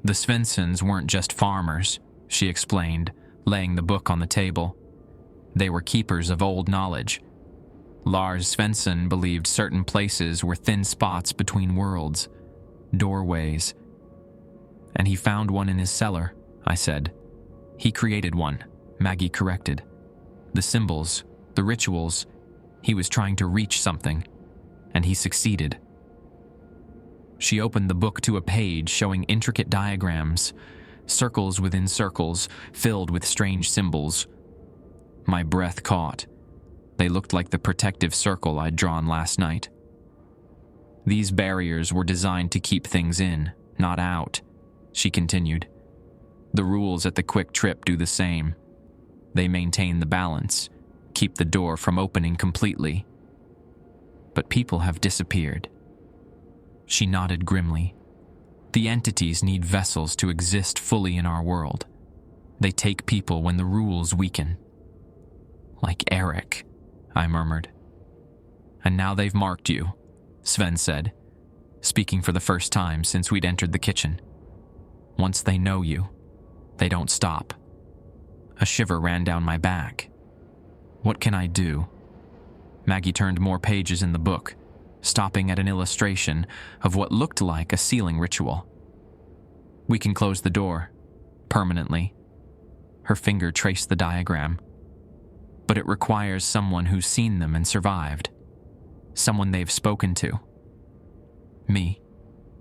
"The Svensons weren't just farmers," she explained, laying the book on the table. "They were keepers of old knowledge. Lars Svensson believed certain places were thin spots between worlds, doorways. And he found one in his cellar," I said. "He created one," Maggie corrected. "The symbols, the rituals, he was trying to reach something, and he succeeded." She opened the book to a page showing intricate diagrams, circles within circles, filled with strange symbols. My breath caught. They looked like the protective circle I'd drawn last night. "These barriers were designed to keep things in, not out," she continued. "The rules at the Kwik Trip do the same. They maintain the balance, keep the door from opening completely. But people have disappeared." She nodded grimly. "The entities need vessels to exist fully in our world. They take people when the rules weaken." "Like Eric," I murmured. "And now they've marked you," Sven said, speaking for the first time since we'd entered the kitchen. "Once they know you, they don't stop." A shiver ran down my back. "What can I do?" Maggie turned more pages in the book, stopping at an illustration of what looked like a sealing ritual. "We can close the door, permanently." Her finger traced the diagram. "But it requires someone who's seen them and survived. Someone they've spoken to." "Me,"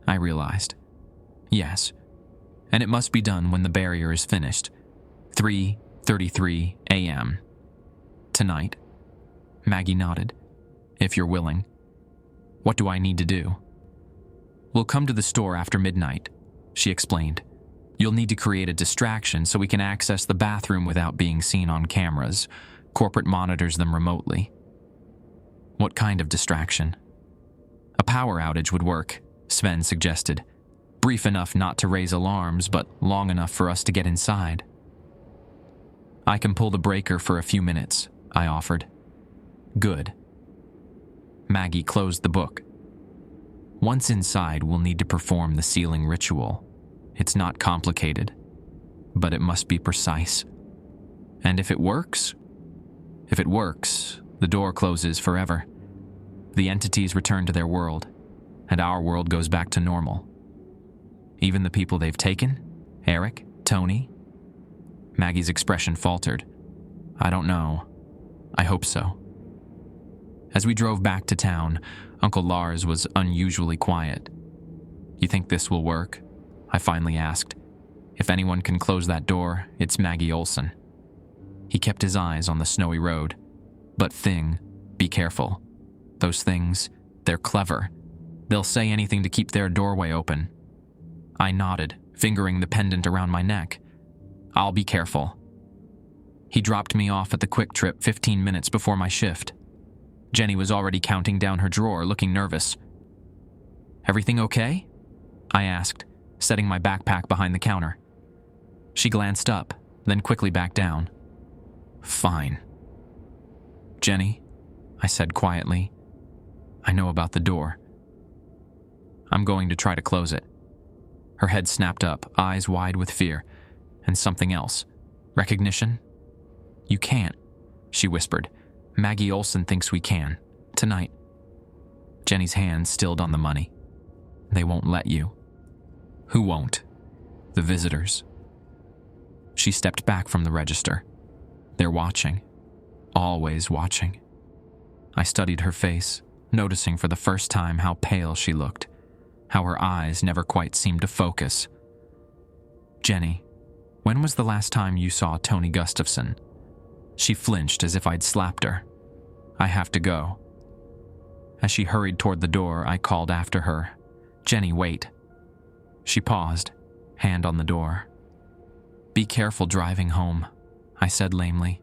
I realized. "Yes. And it must be done when the barrier is finished. 3:33 a.m. Tonight." Maggie nodded. "If you're willing." "What do I need to do?" "We'll come to the store after midnight," she explained. "You'll need to create a distraction so we can access the bathroom without being seen on cameras. Corporate monitors them remotely." "What kind of distraction?" "A power outage would work," Sven suggested. "Brief enough not to raise alarms, but long enough for us to get inside." "I can pull the breaker for a few minutes," I offered. "Good." Maggie closed the book. "Once inside, we'll need to perform the sealing ritual. It's not complicated, but it must be precise. And if it works, the door closes forever. The entities return to their world, and our world goes back to normal. Even the people they've taken? Eric? Tony?" Maggie's expression faltered. "I don't know. I hope so." As we drove back to town, Uncle Lars was unusually quiet. "You think this will work?" I finally asked. "If anyone can close that door, it's Maggie Olson." He kept his eyes on the snowy road. "But be careful. Those things, they're clever. They'll say anything to keep their doorway open." I nodded, fingering the pendant around my neck. I'll be careful." He dropped me off at the Kwik Trip 15 minutes before my shift. Jenny was already counting down her drawer, looking nervous. "Everything okay?" I asked, setting my backpack behind the counter. She glanced up, then quickly back down. "Fine." "Jenny," I said quietly, "I know about the door. I'm going to try to close it." Her head snapped up, eyes wide with fear, and something else. Recognition? "You can't," she whispered. "Maggie Olson thinks we can. Tonight." Jenny's hand stilled on the money. "They won't let you." "Who won't?" "The visitors." She stepped back from the register. "They're watching. Always watching." I studied her face, noticing for the first time how pale she looked, how her eyes never quite seemed to focus. "Jenny, when was the last time you saw Tony Gustafson?" She flinched as if I'd slapped her. "I have to go." As she hurried toward the door, I called after her, "Jenny, wait." She paused, hand on the door. "Be careful driving home," I said lamely.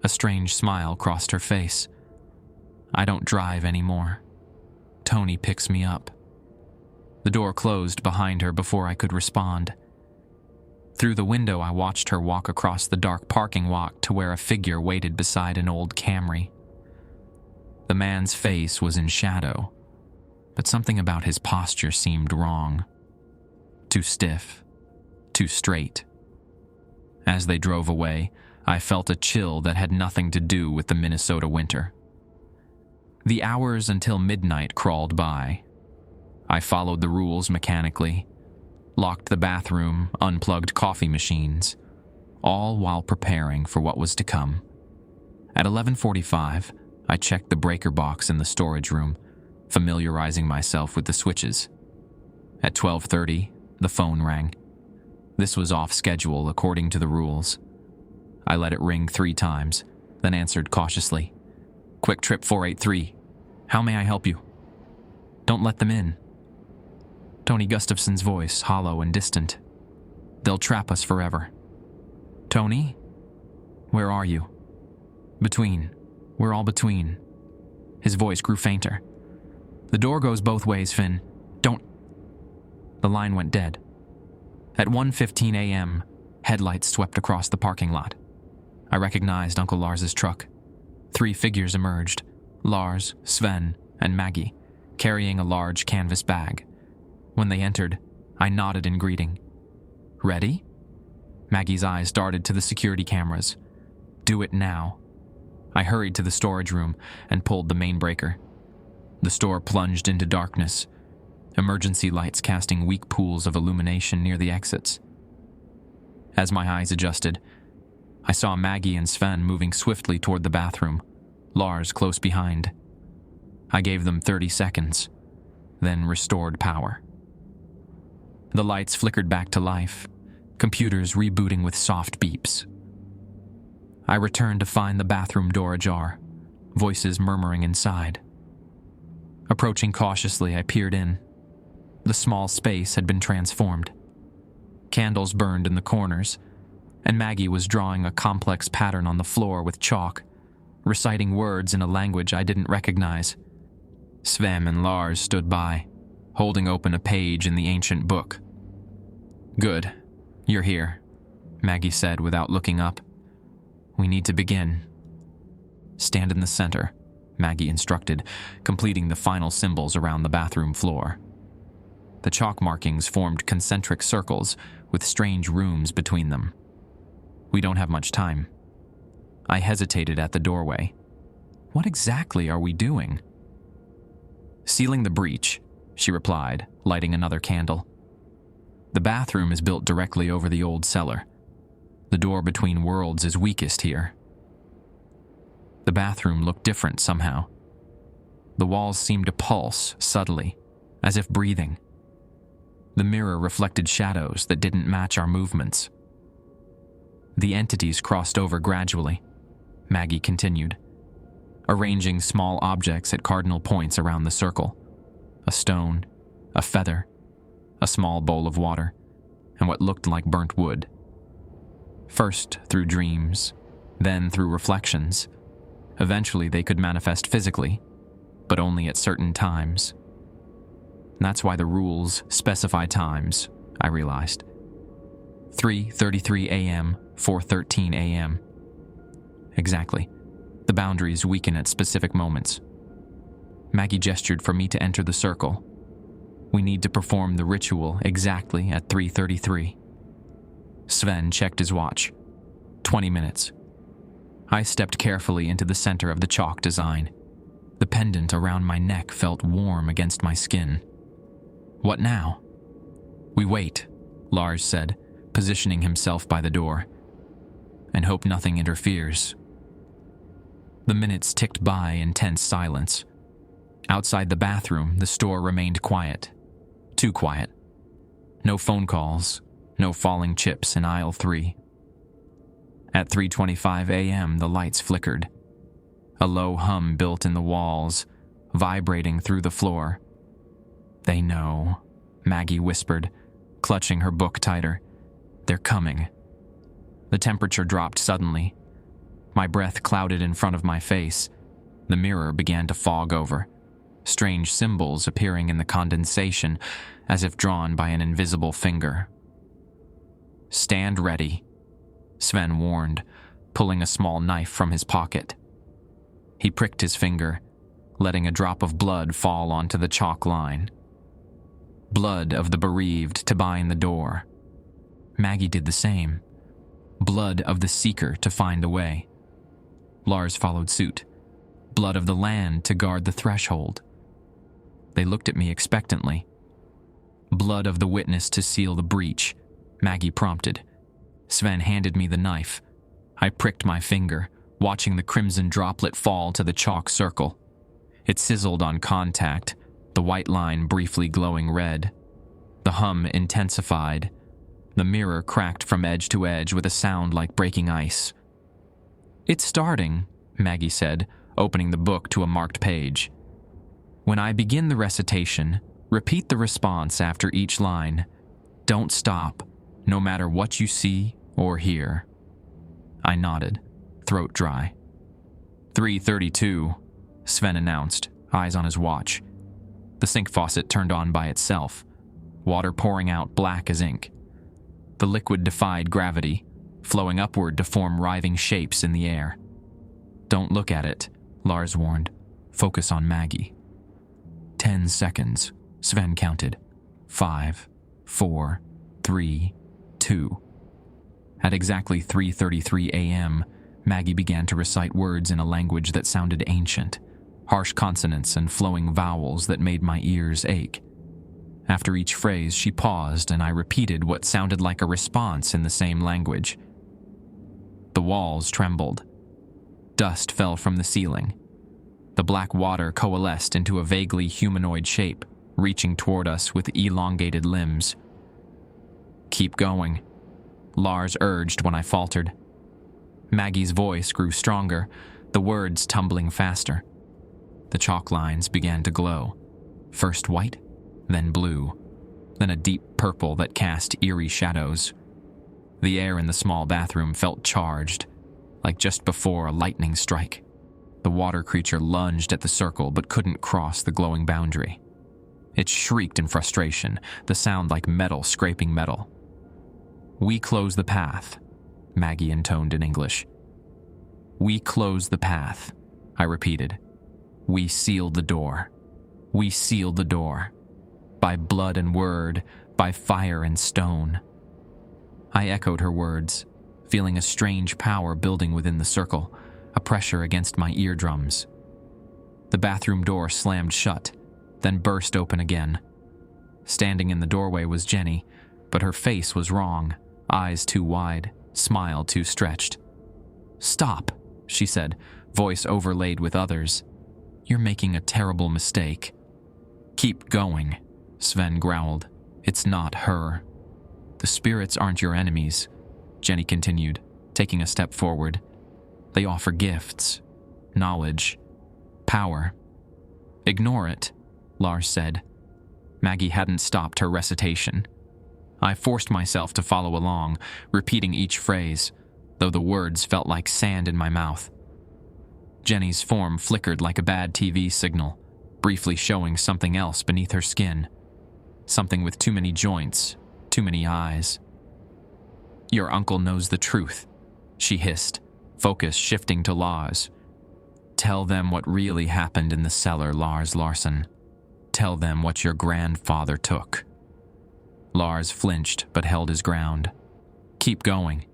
A strange smile crossed her face. "I don't drive anymore. Tony picks me up." The door closed behind her before I could respond. Through the window, I watched her walk across the dark parking lot to where a figure waited beside an old Camry. The man's face was in shadow, but something about his posture seemed wrong. Too stiff, too straight. As they drove away, I felt a chill that had nothing to do with the Minnesota winter. The hours until midnight crawled by. I followed the rules mechanically, locked the bathroom, unplugged coffee machines, all while preparing for what was to come. At 11:45, I checked the breaker box in the storage room, familiarizing myself with the switches. At 12:30, the phone rang. This was off schedule according to the rules. I let it ring 3 times, then answered cautiously. "Kwik Trip 483. How may I help you?" "Don't let them in." Tony Gustafson's voice, hollow and distant. "They'll trap us forever." "Tony? Where are you?" "Between. We're all between." His voice grew fainter. "The door goes both ways, Finn. Don't..." The line went dead. At 1:15 a.m., headlights swept across the parking lot. I recognized Uncle Lars's truck. 3 figures emerged, Lars, Sven, and Maggie, carrying a large canvas bag. When they entered, I nodded in greeting. "Ready?" Maggie's eyes darted to the security cameras. "Do it now." I hurried to the storage room and pulled the main breaker. The store plunged into darkness, emergency lights casting weak pools of illumination near the exits. As my eyes adjusted, I saw Maggie and Sven moving swiftly toward the bathroom, Lars close behind. I gave them 30 seconds, then restored power. The lights flickered back to life, computers rebooting with soft beeps. I returned to find the bathroom door ajar, voices murmuring inside. Approaching cautiously, I peered in. The small space had been transformed. Candles burned in the corners, and Maggie was drawing a complex pattern on the floor with chalk, reciting words in a language I didn't recognize. Sven and Lars stood by, holding open a page in the ancient book. "Good. You're here," Maggie said without looking up. "We need to begin." "Stand in the center," Maggie instructed, completing the final symbols around the bathroom floor. The chalk markings formed concentric circles with strange rooms between them. "We don't have much time." I hesitated at the doorway. "What exactly are we doing?" "Sealing the breach," she replied, lighting another candle. "The bathroom is built directly over the old cellar. The door between worlds is weakest here." The bathroom looked different somehow. The walls seemed to pulse subtly, as if breathing. The mirror reflected shadows that didn't match our movements. "The entities crossed over gradually," Maggie continued, arranging small objects at cardinal points around the circle. A stone, a feather, a small bowl of water, and what looked like burnt wood. First through dreams, then through reflections. Eventually they could manifest physically, but only at certain times. That's why the rules specify times, I realized. 3:33 a.m., 4:13 a.m. Exactly. The boundaries weaken at specific moments. Maggie gestured for me to enter the circle. We need to perform the ritual exactly at 3:33. Sven checked his watch. 20 minutes. I stepped carefully into the center of the chalk design. The pendant around my neck felt warm against my skin. What now? We wait, Lars said, positioning himself by the door. And hope nothing interferes. The minutes ticked by in tense silence. Outside the bathroom, the store remained quiet. Too quiet. No phone calls, no falling chips in aisle 3. At 3:25 a.m., the lights flickered. A low hum built in the walls, vibrating through the floor. They know, Maggie whispered, clutching her book tighter. They're coming. The temperature dropped suddenly. My breath clouded in front of my face. The mirror began to fog over, strange symbols appearing in the condensation as if drawn by an invisible finger. Stand ready, Sven warned, pulling a small knife from his pocket. He pricked his finger, letting a drop of blood fall onto the chalk line. Blood of the bereaved to bind the door. Maggie did the same. Blood of the seeker to find the way. Lars followed suit. Blood of the land to guard the threshold. They looked at me expectantly. Blood of the witness to seal the breach, Maggie prompted. Sven handed me the knife. I pricked my finger, watching the crimson droplet fall to the chalk circle. It sizzled on contact, the white line briefly glowing red. The hum intensified. The mirror cracked from edge to edge with a sound like breaking ice. It's starting, Maggie said, opening the book to a marked page. When I begin the recitation, repeat the response after each line. Don't stop, no matter what you see or hear. I nodded, throat dry. 3:32, Sven announced, eyes on his watch. The sink faucet turned on by itself, water pouring out black as ink. The liquid defied gravity, flowing upward to form writhing shapes in the air. Don't look at it, Lars warned. Focus on Maggie. 10 seconds, Sven counted. 5, 4, 3, 2. At exactly 3:33 a.m., Maggie began to recite words in a language that sounded ancient, harsh consonants and flowing vowels that made my ears ache. After each phrase, she paused and I repeated what sounded like a response in the same language. The walls trembled. Dust fell from the ceiling. The black water coalesced into a vaguely humanoid shape, reaching toward us with elongated limbs. Keep going, Lars urged when I faltered. Maggie's voice grew stronger, the words tumbling faster. The chalk lines began to glow, first white, then blue, then a deep purple that cast eerie shadows. The air in the small bathroom felt charged, like just before a lightning strike. The water creature lunged at the circle but couldn't cross the glowing boundary. It shrieked in frustration, the sound like metal scraping metal. We close the path, Maggie intoned in English. We close the path, I repeated. We sealed the door. We sealed the door. By blood and word, by fire and stone. I echoed her words, feeling a strange power building within the circle, a pressure against my eardrums. The bathroom door slammed shut, then burst open again. Standing in the doorway was Jenny, but her face was wrong, eyes too wide, smile too stretched. Stop, she said, voice overlaid with others. You're making a terrible mistake. Keep going, Sven growled. It's not her. The spirits aren't your enemies, Jenny continued, taking a step forward. They offer gifts, knowledge, power. Ignore it, Lars said. Maggie hadn't stopped her recitation. I forced myself to follow along, repeating each phrase, though the words felt like sand in my mouth. Jenny's form flickered like a bad TV signal, briefly showing something else beneath her skin. Something with too many joints, too many eyes. "Your uncle knows the truth," she hissed, focus shifting to Lars. "Tell them what really happened in the cellar, Lars Larson. Tell them what your grandfather took." Lars flinched but held his ground. "Keep going."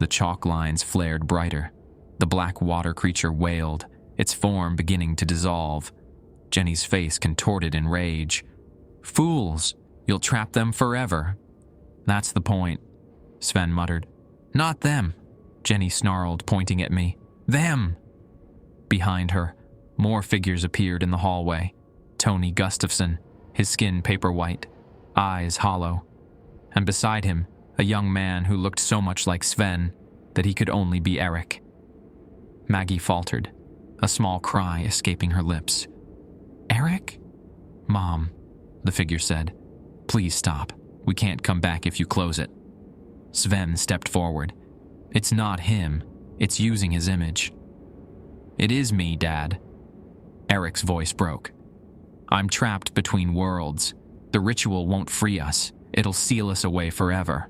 The chalk lines flared brighter. The black water creature wailed, its form beginning to dissolve. Jenny's face contorted in rage. "Fools! You'll trap them forever." "That's the point," Sven muttered. "Not them," Jenny snarled, pointing at me. "Them!" Behind her, more figures appeared in the hallway. Tony Gustafson, his skin paper white, eyes hollow. And beside him, a young man who looked so much like Sven that he could only be Eric. Maggie faltered, a small cry escaping her lips. "Eric?" "Mom," the figure said. "Please stop. We can't come back if you close it." Sven stepped forward. "It's not him. It's using his image." "It is me, Dad." Eric's voice broke. "I'm trapped between worlds. The ritual won't free us. It'll seal us away forever."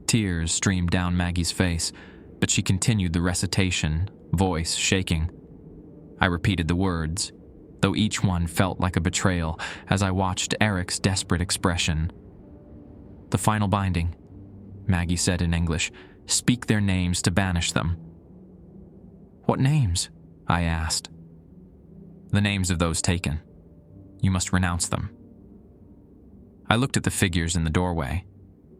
Tears streamed down Maggie's face, but she continued the recitation, voice shaking. I repeated the words, though each one felt like a betrayal as I watched Eric's desperate expression. "The final binding," Maggie said in English. "Speak their names to banish them." "What names?" I asked. "The names of those taken. You must renounce them." I looked at the figures in the doorway.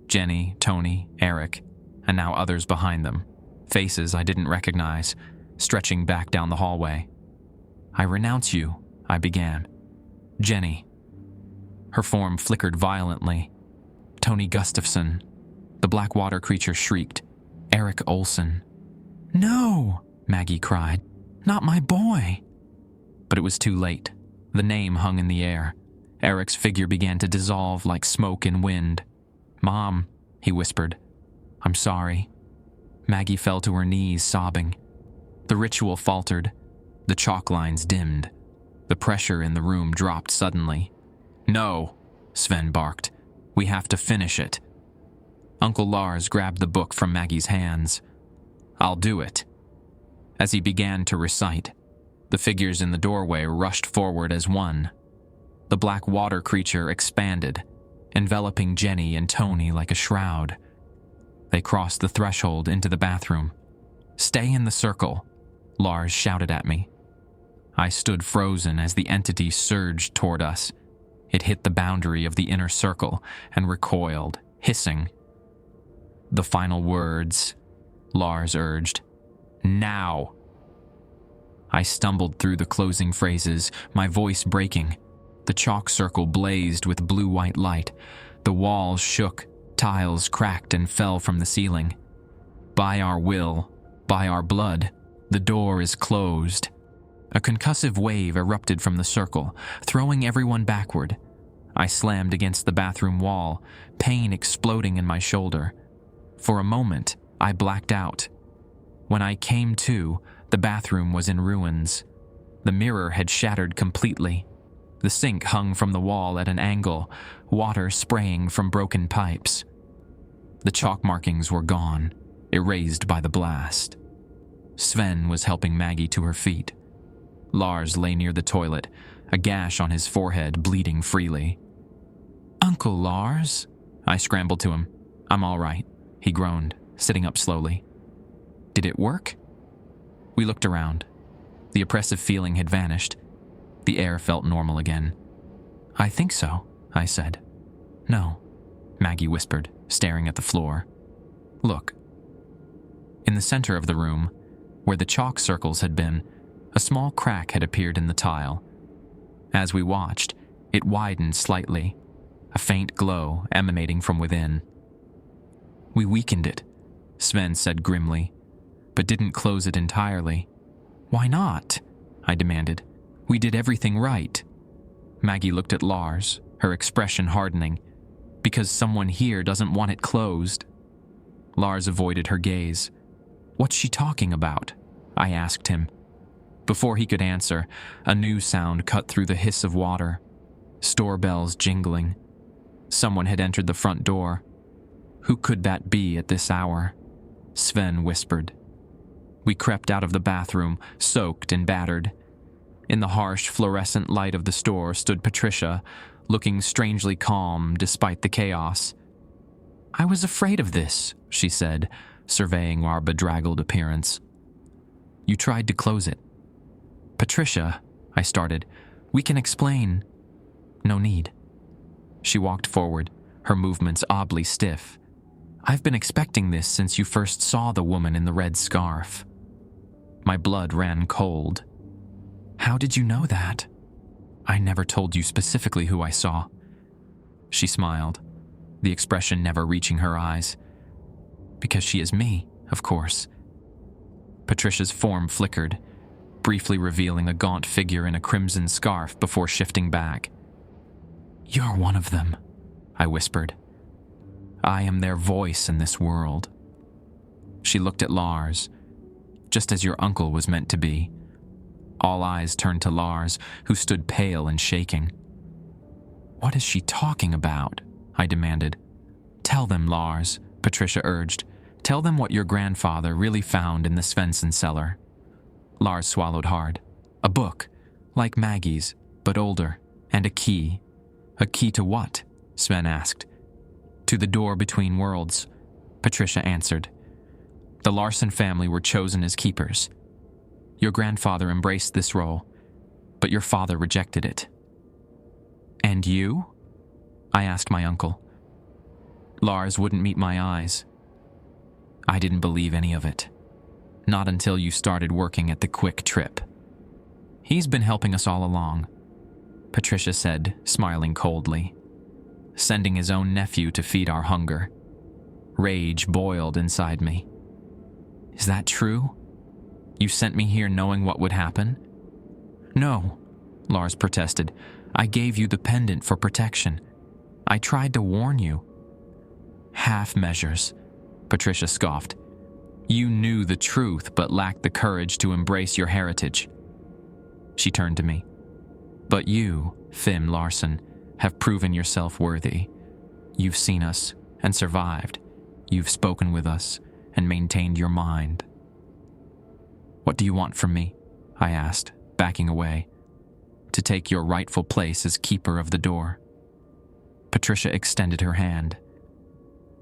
Jenny, Tony, Eric, and now others behind them. Faces I didn't recognize, stretching back down the hallway. "I renounce you," I began. "Jenny." Her form flickered violently. Tony Gustafson. The black water creature shrieked. Eric Olson. "No!" Maggie cried. "Not my boy!" But it was too late. The name hung in the air. Eric's figure began to dissolve like smoke in wind. "Mom," he whispered. "I'm sorry." Maggie fell to her knees, sobbing. The ritual faltered. The chalk lines dimmed. The pressure in the room dropped suddenly. "No," Sven barked. "We have to finish it." Uncle Lars grabbed the book from Maggie's hands. "I'll do it." As he began to recite, the figures in the doorway rushed forward as one. The black water creature expanded, enveloping Jenny and Tony like a shroud. They crossed the threshold into the bathroom. "Stay in the circle," Lars shouted at me. I stood frozen as the entity surged toward us. It hit the boundary of the inner circle and recoiled, hissing. "The final words," Lars urged. "Now!" I stumbled through the closing phrases, my voice breaking. The chalk circle blazed with blue-white light. The walls shook, tiles cracked and fell from the ceiling. "By our will, by our blood, the door is closed." A concussive wave erupted from the circle, throwing everyone backward. I slammed against the bathroom wall, pain exploding in my shoulder. For a moment, I blacked out. When I came to, the bathroom was in ruins. The mirror had shattered completely. The sink hung from the wall at an angle, water spraying from broken pipes. The chalk markings were gone, erased by the blast. Sven was helping Maggie to her feet. Lars lay near the toilet, a gash on his forehead bleeding freely. "Uncle Lars?" I scrambled to him. "I'm all right," he groaned, sitting up slowly. "Did it work?" We looked around. The oppressive feeling had vanished. The air felt normal again. "I think so," I said. "No," Maggie whispered, staring at the floor. "Look." In the center of the room, where the chalk circles had been, a small crack had appeared in the tile. As we watched, it widened slightly, a faint glow emanating from within. "We weakened it," Sven said grimly, "but didn't close it entirely." "Why not?" I demanded. "We did everything right." Maggie looked at Lars, her expression hardening. "Because someone here doesn't want it closed." Lars avoided her gaze. "What's she talking about?" I asked him. Before he could answer, a new sound cut through the hiss of water. Store bells jingling. Someone had entered the front door. Who could that be at this hour? Sven whispered. We crept out of the bathroom, soaked and battered. In the harsh, fluorescent light of the store stood Patricia, looking strangely calm despite the chaos. "I was afraid of this," she said, surveying our bedraggled appearance. "You tried to close it." "Patricia," I started, "we can explain." "No need." She walked forward, her movements oddly stiff. "I've been expecting this since you first saw the woman in the red scarf." My blood ran cold. "How did you know that?" "I never told you specifically who I saw." She smiled, the expression never reaching her eyes. "Because she is me, of course." Patricia's form flickered, briefly revealing a gaunt figure in a crimson scarf before shifting back. "You're one of them," I whispered. "I am their voice in this world." She looked at Lars, just as your uncle was meant to be. All eyes turned to Lars, who stood pale and shaking. "What is she talking about?" I demanded. "Tell them, Lars," Patricia urged. "Tell them what your grandfather really found in the Svensson cellar." Lars swallowed hard. "A book, like Maggie's, but older, and a key." "A key to what?" Sven asked. "To the door between worlds," Patricia answered. "The Larson family were chosen as keepers. Your grandfather embraced this role, but your father rejected it." "And you?" I asked my uncle. Lars wouldn't meet my eyes. "I didn't believe any of it. Not until you started working at the Kwik Trip. He's been helping us all along," Patricia said, smiling coldly. "Sending his own nephew to feed our hunger." Rage boiled inside me. "Is that true? You sent me here knowing what would happen?" "No," Lars protested. "I gave you the pendant for protection. I tried to warn you." "Half measures," Patricia scoffed. "You knew the truth but lacked the courage to embrace your heritage." She turned to me. "But you, Finn Larson, have proven yourself worthy. You've seen us and survived. You've spoken with us and maintained your mind." "What do you want from me?" I asked, backing away. "To take your rightful place as keeper of the door." Patricia extended her hand.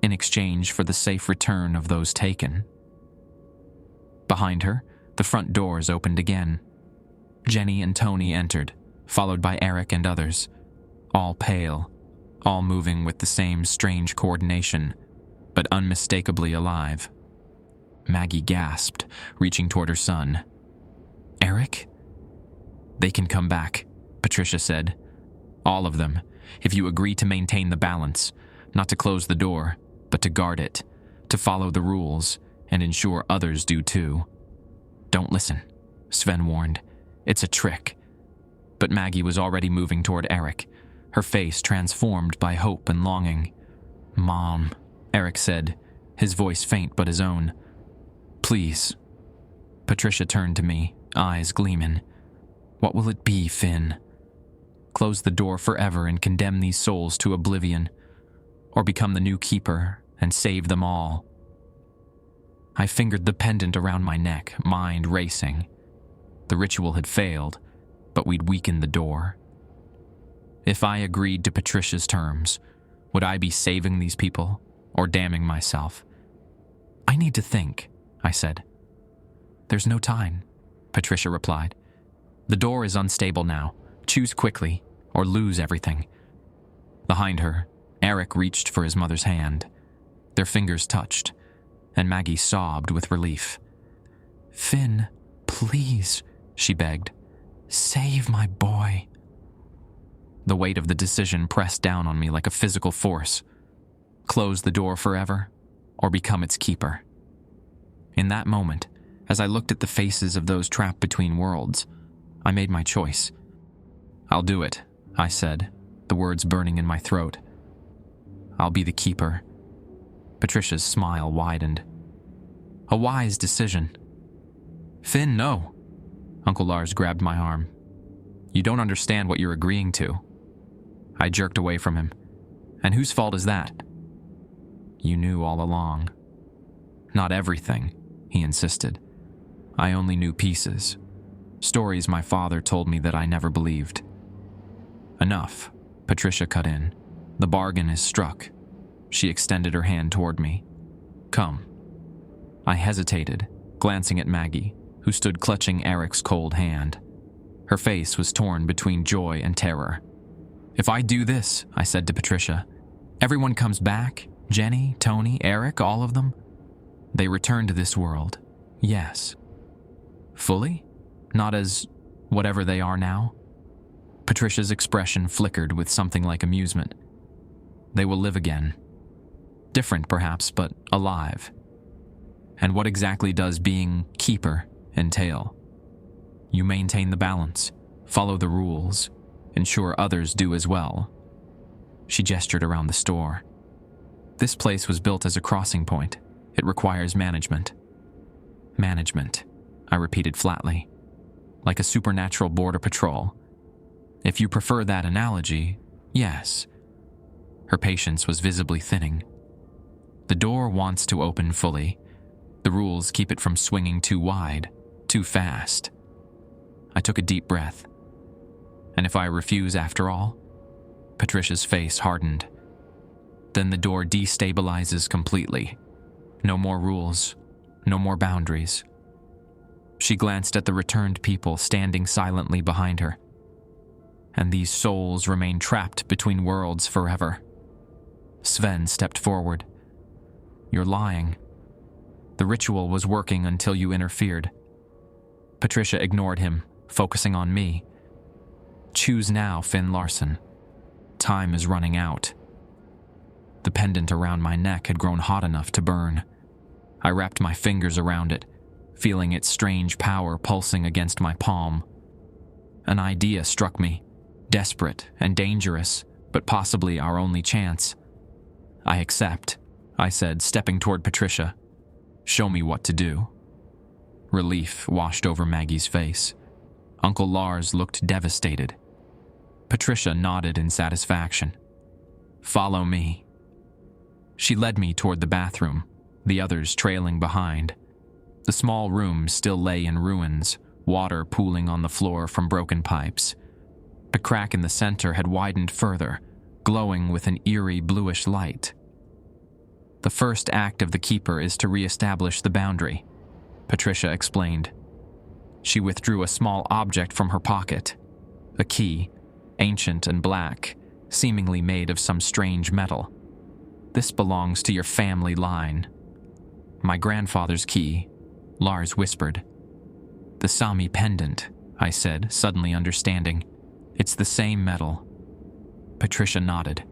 "In exchange for the safe return of those taken." Behind her, the front doors opened again. Jenny and Tony entered, followed by Eric and others, all pale, all moving with the same strange coordination, but unmistakably alive. Maggie gasped, reaching toward her son. "Eric?" "They can come back," Patricia said. "All of them, if you agree to maintain the balance, not to close the door, but to guard it, to follow the rules, and ensure others do too." "Don't listen," Sven warned. "It's a trick." But Maggie was already moving toward Eric, her face transformed by hope and longing. "Mom," Eric said, his voice faint but his own. "Please." Patricia turned to me, eyes gleaming. "What will it be, Finn? Close the door forever and condemn these souls to oblivion, or become the new keeper and save them all?" I fingered the pendant around my neck, mind racing. The ritual had failed, but we'd weakened the door. If I agreed to Patricia's terms, would I be saving these people or damning myself? "I need to think," I said. "There's no time," Patricia replied. "The door is unstable now. Choose quickly or lose everything." Behind her, Eric reached for his mother's hand. Their fingers touched, and Maggie sobbed with relief. "Finn, please," she begged. "Save my boy." The weight of the decision pressed down on me like a physical force. Close the door forever, or become its keeper. In that moment, as I looked at the faces of those trapped between worlds, I made my choice. "I'll do it," I said, the words burning in my throat. "I'll be the keeper. Patricia's smile widened. A wise decision. Finn, no. Uncle Lars grabbed my arm. You don't understand what you're agreeing to. I jerked away from him. And whose fault is that? You knew all along. Not everything, he insisted. I only knew pieces. Stories my father told me that I never believed. Enough, Patricia cut in. The bargain is struck. She extended her hand toward me. Come. I hesitated, glancing at Maggie, who stood clutching Eric's cold hand. Her face was torn between joy and terror. If I do this, I said to Patricia, everyone comes back, Jenny, Tony, Eric, all of them. They return to this world, yes. Fully? Not as whatever they are now? Patricia's expression flickered with something like amusement. They will live again. Different, perhaps, but alive. And what exactly does being keeper entail? You maintain the balance, follow the rules, ensure others do as well. She gestured around the store. This place was built as a crossing point. It requires management. Management, I repeated flatly, like a supernatural border patrol. If you prefer that analogy, yes. Her patience was visibly thinning. The door wants to open fully. The rules keep it from swinging too wide, too fast. I took a deep breath. And if I refuse after all? Patricia's face hardened. Then the door destabilizes completely. No more rules, no more boundaries. She glanced at the returned people standing silently behind her. And these souls remain trapped between worlds forever. Sven stepped forward. You're lying. The ritual was working until you interfered. Patricia ignored him, focusing on me. Choose now, Finn Larson. Time is running out. The pendant around my neck had grown hot enough to burn. I wrapped my fingers around it, feeling its strange power pulsing against my palm. An idea struck me, desperate and dangerous, but possibly our only chance. I accept, I said, stepping toward Patricia. Show me what to do. Relief washed over Maggie's face. Uncle Lars looked devastated. Patricia nodded in satisfaction. Follow me. She led me toward the bathroom, the others trailing behind. The small room still lay in ruins, water pooling on the floor from broken pipes. A crack in the center had widened further, glowing with an eerie bluish light. The first act of the keeper is to re-establish the boundary, Patricia explained. She withdrew a small object from her pocket, a key, ancient and black, seemingly made of some strange metal. This belongs to your family line. My grandfather's key, Lars whispered. The Sami pendant, I said, suddenly understanding. It's the same metal. Patricia nodded.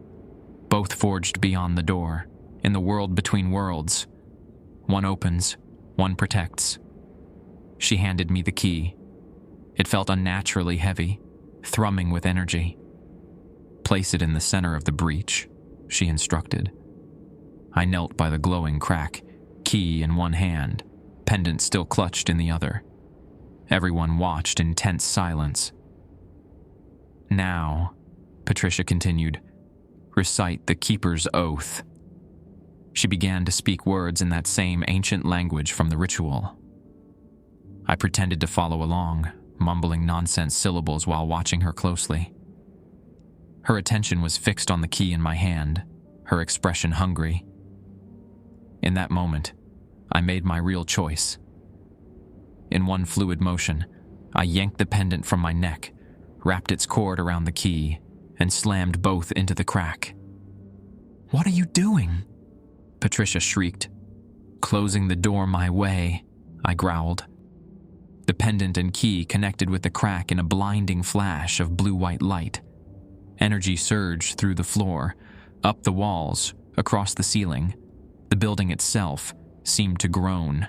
Both forged beyond the door, in the world between worlds. One opens, one protects. She handed me the key. It felt unnaturally heavy, thrumming with energy. Place it in the center of the breach, she instructed. I knelt by the glowing crack, key in one hand, pendant still clutched in the other. Everyone watched in tense silence. Now, Patricia continued, recite the Keeper's Oath. She began to speak words in that same ancient language from the ritual. I pretended to follow along, mumbling nonsense syllables while watching her closely. Her attention was fixed on the key in my hand, her expression hungry. In that moment, I made my real choice. In one fluid motion, I yanked the pendant from my neck, wrapped its cord around the key, and slammed both into the crack. "What are you doing?" Patricia shrieked. "Closing the door my way," I growled. The pendant and key connected with the crack in a blinding flash of blue-white light. Energy surged through the floor, up the walls, across the ceiling. The building itself seemed to groan.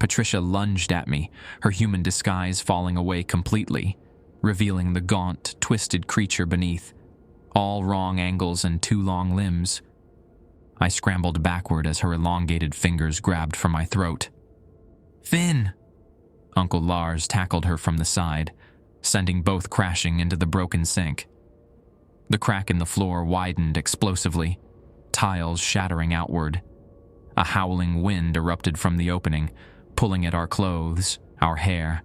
Patricia lunged at me, her human disguise falling away completely, revealing the gaunt, twisted creature beneath, all wrong angles and too long limbs. I scrambled backward as her elongated fingers grabbed for my throat. "Finn!" Uncle Lars tackled her from the side, sending both crashing into the broken sink. The crack in the floor widened explosively, tiles shattering outward. A howling wind erupted from the opening, pulling at our clothes, our hair,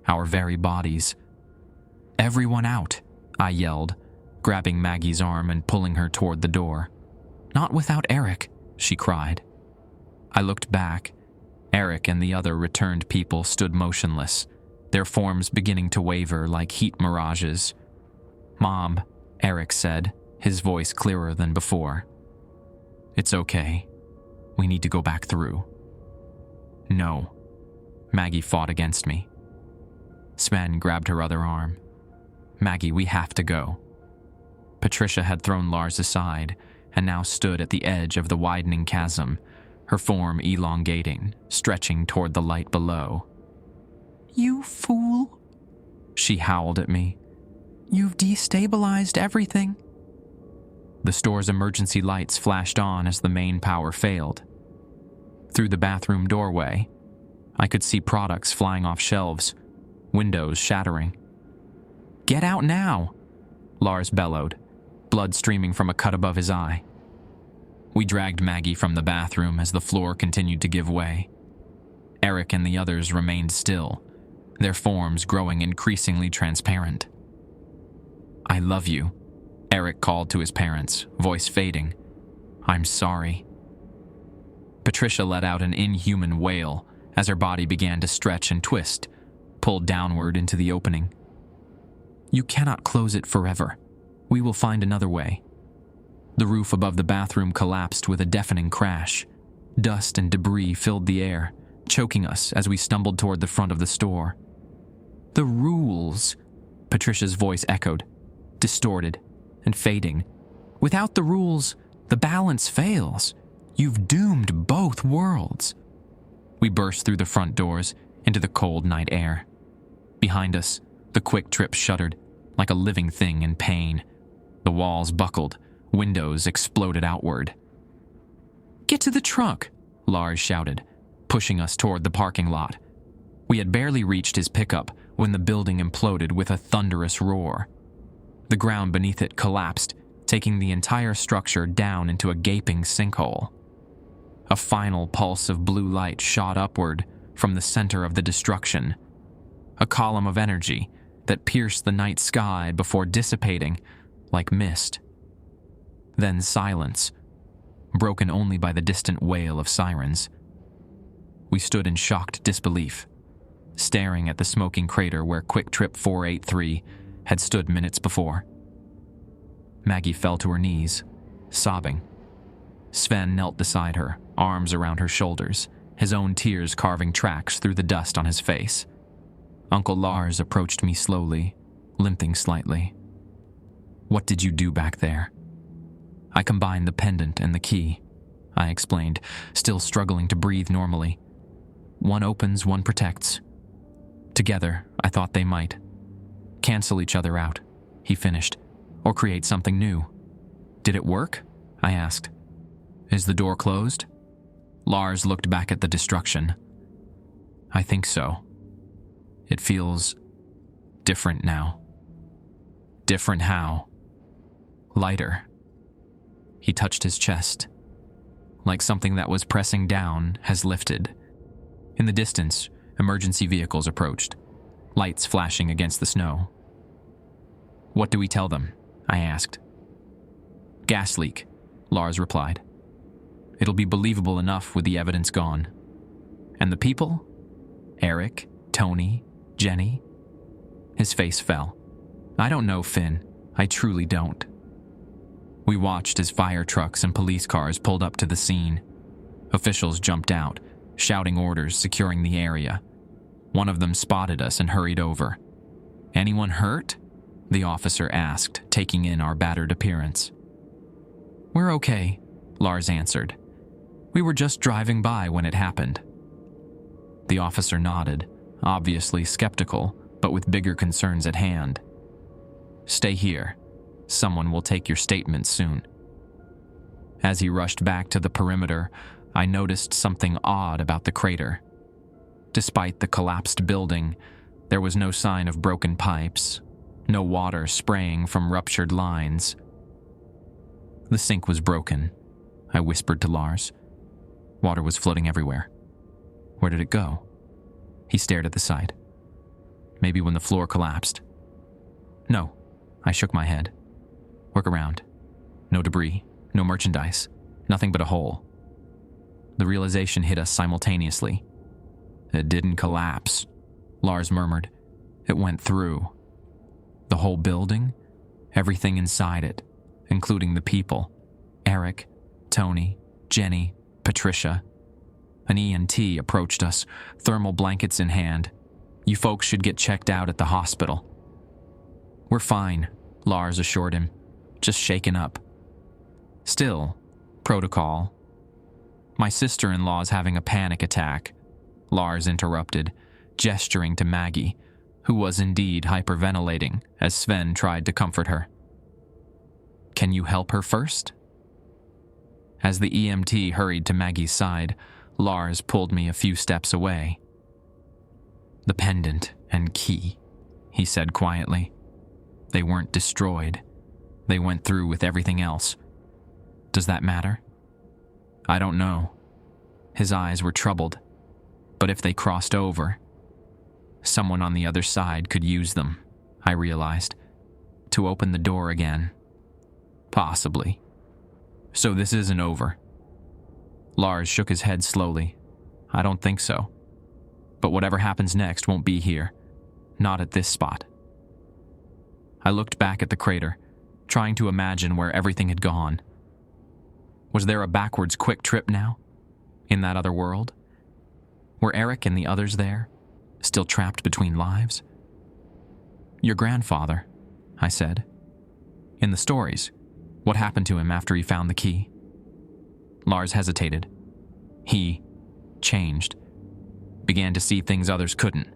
our very bodies. "Everyone out!" I yelled, grabbing Maggie's arm and pulling her toward the door. "Not without Eric," she cried. I looked back. Eric and the other returned people stood motionless, their forms beginning to waver like heat mirages. "Mom," Eric said, his voice clearer than before. "It's okay. We need to go back through." "No." Maggie fought against me. Sven grabbed her other arm. "Maggie, we have to go." Patricia had thrown Lars aside and now stood at the edge of the widening chasm, her form elongating, stretching toward the light below. "You fool," she howled at me. "You've destabilized everything." The store's emergency lights flashed on as the main power failed. Through the bathroom doorway, I could see products flying off shelves, windows shattering. "Get out now!" Lars bellowed, blood streaming from a cut above his eye. We dragged Maggie from the bathroom as the floor continued to give way. Eric and the others remained still, their forms growing increasingly transparent. "I love you," Eric called to his parents, voice fading. "I'm sorry." Patricia let out an inhuman wail as her body began to stretch and twist, pulled downward into the opening. "You cannot close it forever. We will find another way." The roof above the bathroom collapsed with a deafening crash. Dust and debris filled the air, choking us as we stumbled toward the front of the store. "The rules," Patricia's voice echoed, distorted and fading. "Without the rules, the balance fails. You've doomed both worlds." We burst through the front doors into the cold night air. Behind us, the Kwik Trip shuddered like a living thing in pain. The walls buckled, windows exploded outward. "Get to the truck," Lars shouted, pushing us toward the parking lot. We had barely reached his pickup when the building imploded with a thunderous roar. The ground beneath it collapsed, taking the entire structure down into a gaping sinkhole. A final pulse of blue light shot upward from the center of the destruction, a column of energy that pierced the night sky before dissipating like mist. Then silence, broken only by the distant wail of sirens. We stood in shocked disbelief, staring at the smoking crater where Kwik Trip 483 had stood minutes before. Maggie fell to her knees, sobbing. Sven knelt beside her, arms around her shoulders, his own tears carving tracks through the dust on his face. Uncle Lars approached me slowly, limping slightly. "What did you do back there?" "I combined the pendant and the key," I explained, still struggling to breathe normally. "One opens, one protects. Together, I thought they might cancel each other out," he finished, "or create something new." "Did it work?" I asked. "Is the door closed?" Lars looked back at the destruction. "I think so. It feels different now." "Different how?" "Lighter." He touched his chest, like something that was pressing down has lifted. In the distance, emergency vehicles approached, lights flashing against the snow. "What do we tell them?" I asked. "Gas leak," Lars replied. "It'll be believable enough with the evidence gone." "And the people? Eric, Tony, Jenny?" His face fell. "I don't know, Finn. I truly don't." We watched as fire trucks and police cars pulled up to the scene. Officials jumped out, shouting orders, securing the area. One of them spotted us and hurried over. "Anyone hurt?" the officer asked, taking in our battered appearance. "We're okay," Lars answered. "We were just driving by when it happened." The officer nodded, obviously skeptical, but with bigger concerns at hand. "Stay here. Someone will take your statement soon." As he rushed back to the perimeter, I noticed something odd about the crater. Despite the collapsed building, there was no sign of broken pipes, no water spraying from ruptured lines. The sink was broken, I whispered to Lars. Water was floating everywhere. Where did it go? He stared at the side. Maybe when the floor collapsed. No, I shook my head. Look around. No debris, no merchandise, nothing but a hole. The realization hit us simultaneously. It didn't collapse, Lars murmured. It went through. The whole building, everything inside it, including the people. Eric, Tony, Jenny, Patricia. An EMT approached us, thermal blankets in hand. You folks should get checked out at the hospital. We're fine, Lars assured him. Just shaken up. Still, protocol. My sister-in-law's having a panic attack, Lars interrupted, gesturing to Maggie, who was indeed hyperventilating as Sven tried to comfort her. Can you help her first? As the EMT hurried to Maggie's side, Lars pulled me a few steps away. The pendant and key, he said quietly. They weren't destroyed. They went through with everything else. Does that matter? I don't know. His eyes were troubled. But if they crossed over, someone on the other side could use them, I realized, to open the door again. Possibly. So this isn't over. Lars shook his head slowly. I don't think so. But whatever happens next won't be here. Not at this spot. I looked back at the crater, trying to imagine where everything had gone. Was there a backwards Kwik Trip now? In that other world? Were Eric and the others there, still trapped between lives? Your grandfather, I said. In the stories, what happened to him after he found the key? Lars hesitated. He changed. Began to see things others couldn't.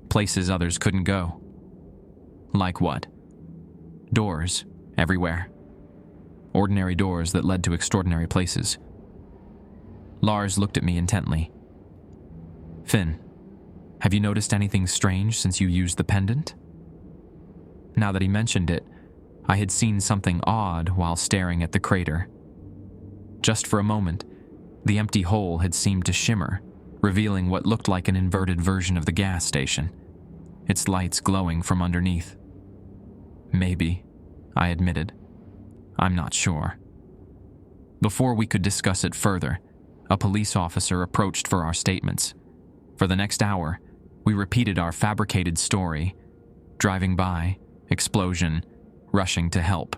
Places others couldn't go. Like what? Doors, everywhere. Ordinary doors that led to extraordinary places. Lars looked at me intently. Finn, have you noticed anything strange since you used the pendant? Now that he mentioned it, I had seen something odd while staring at the crater. Just for a moment, the empty hole had seemed to shimmer, revealing what looked like an inverted version of the gas station, its lights glowing from underneath. Maybe, I admitted. I'm not sure. Before we could discuss it further, a police officer approached for our statements. For the next hour, we repeated our fabricated story, driving by, explosion, rushing to help.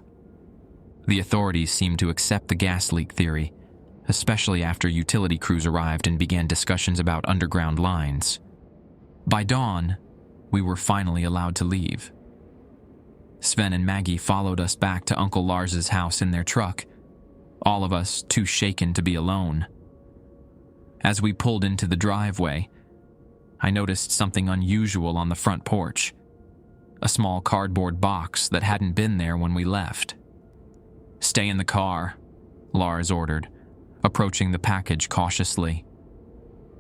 The authorities seemed to accept the gas leak theory, especially after utility crews arrived and began discussions about underground lines. By dawn, we were finally allowed to leave. Sven and Maggie followed us back to Uncle Lars's house in their truck, all of us too shaken to be alone. As we pulled into the driveway, I noticed something unusual on the front porch. A small cardboard box that hadn't been there when we left. Stay in the car, Lars ordered, approaching the package cautiously.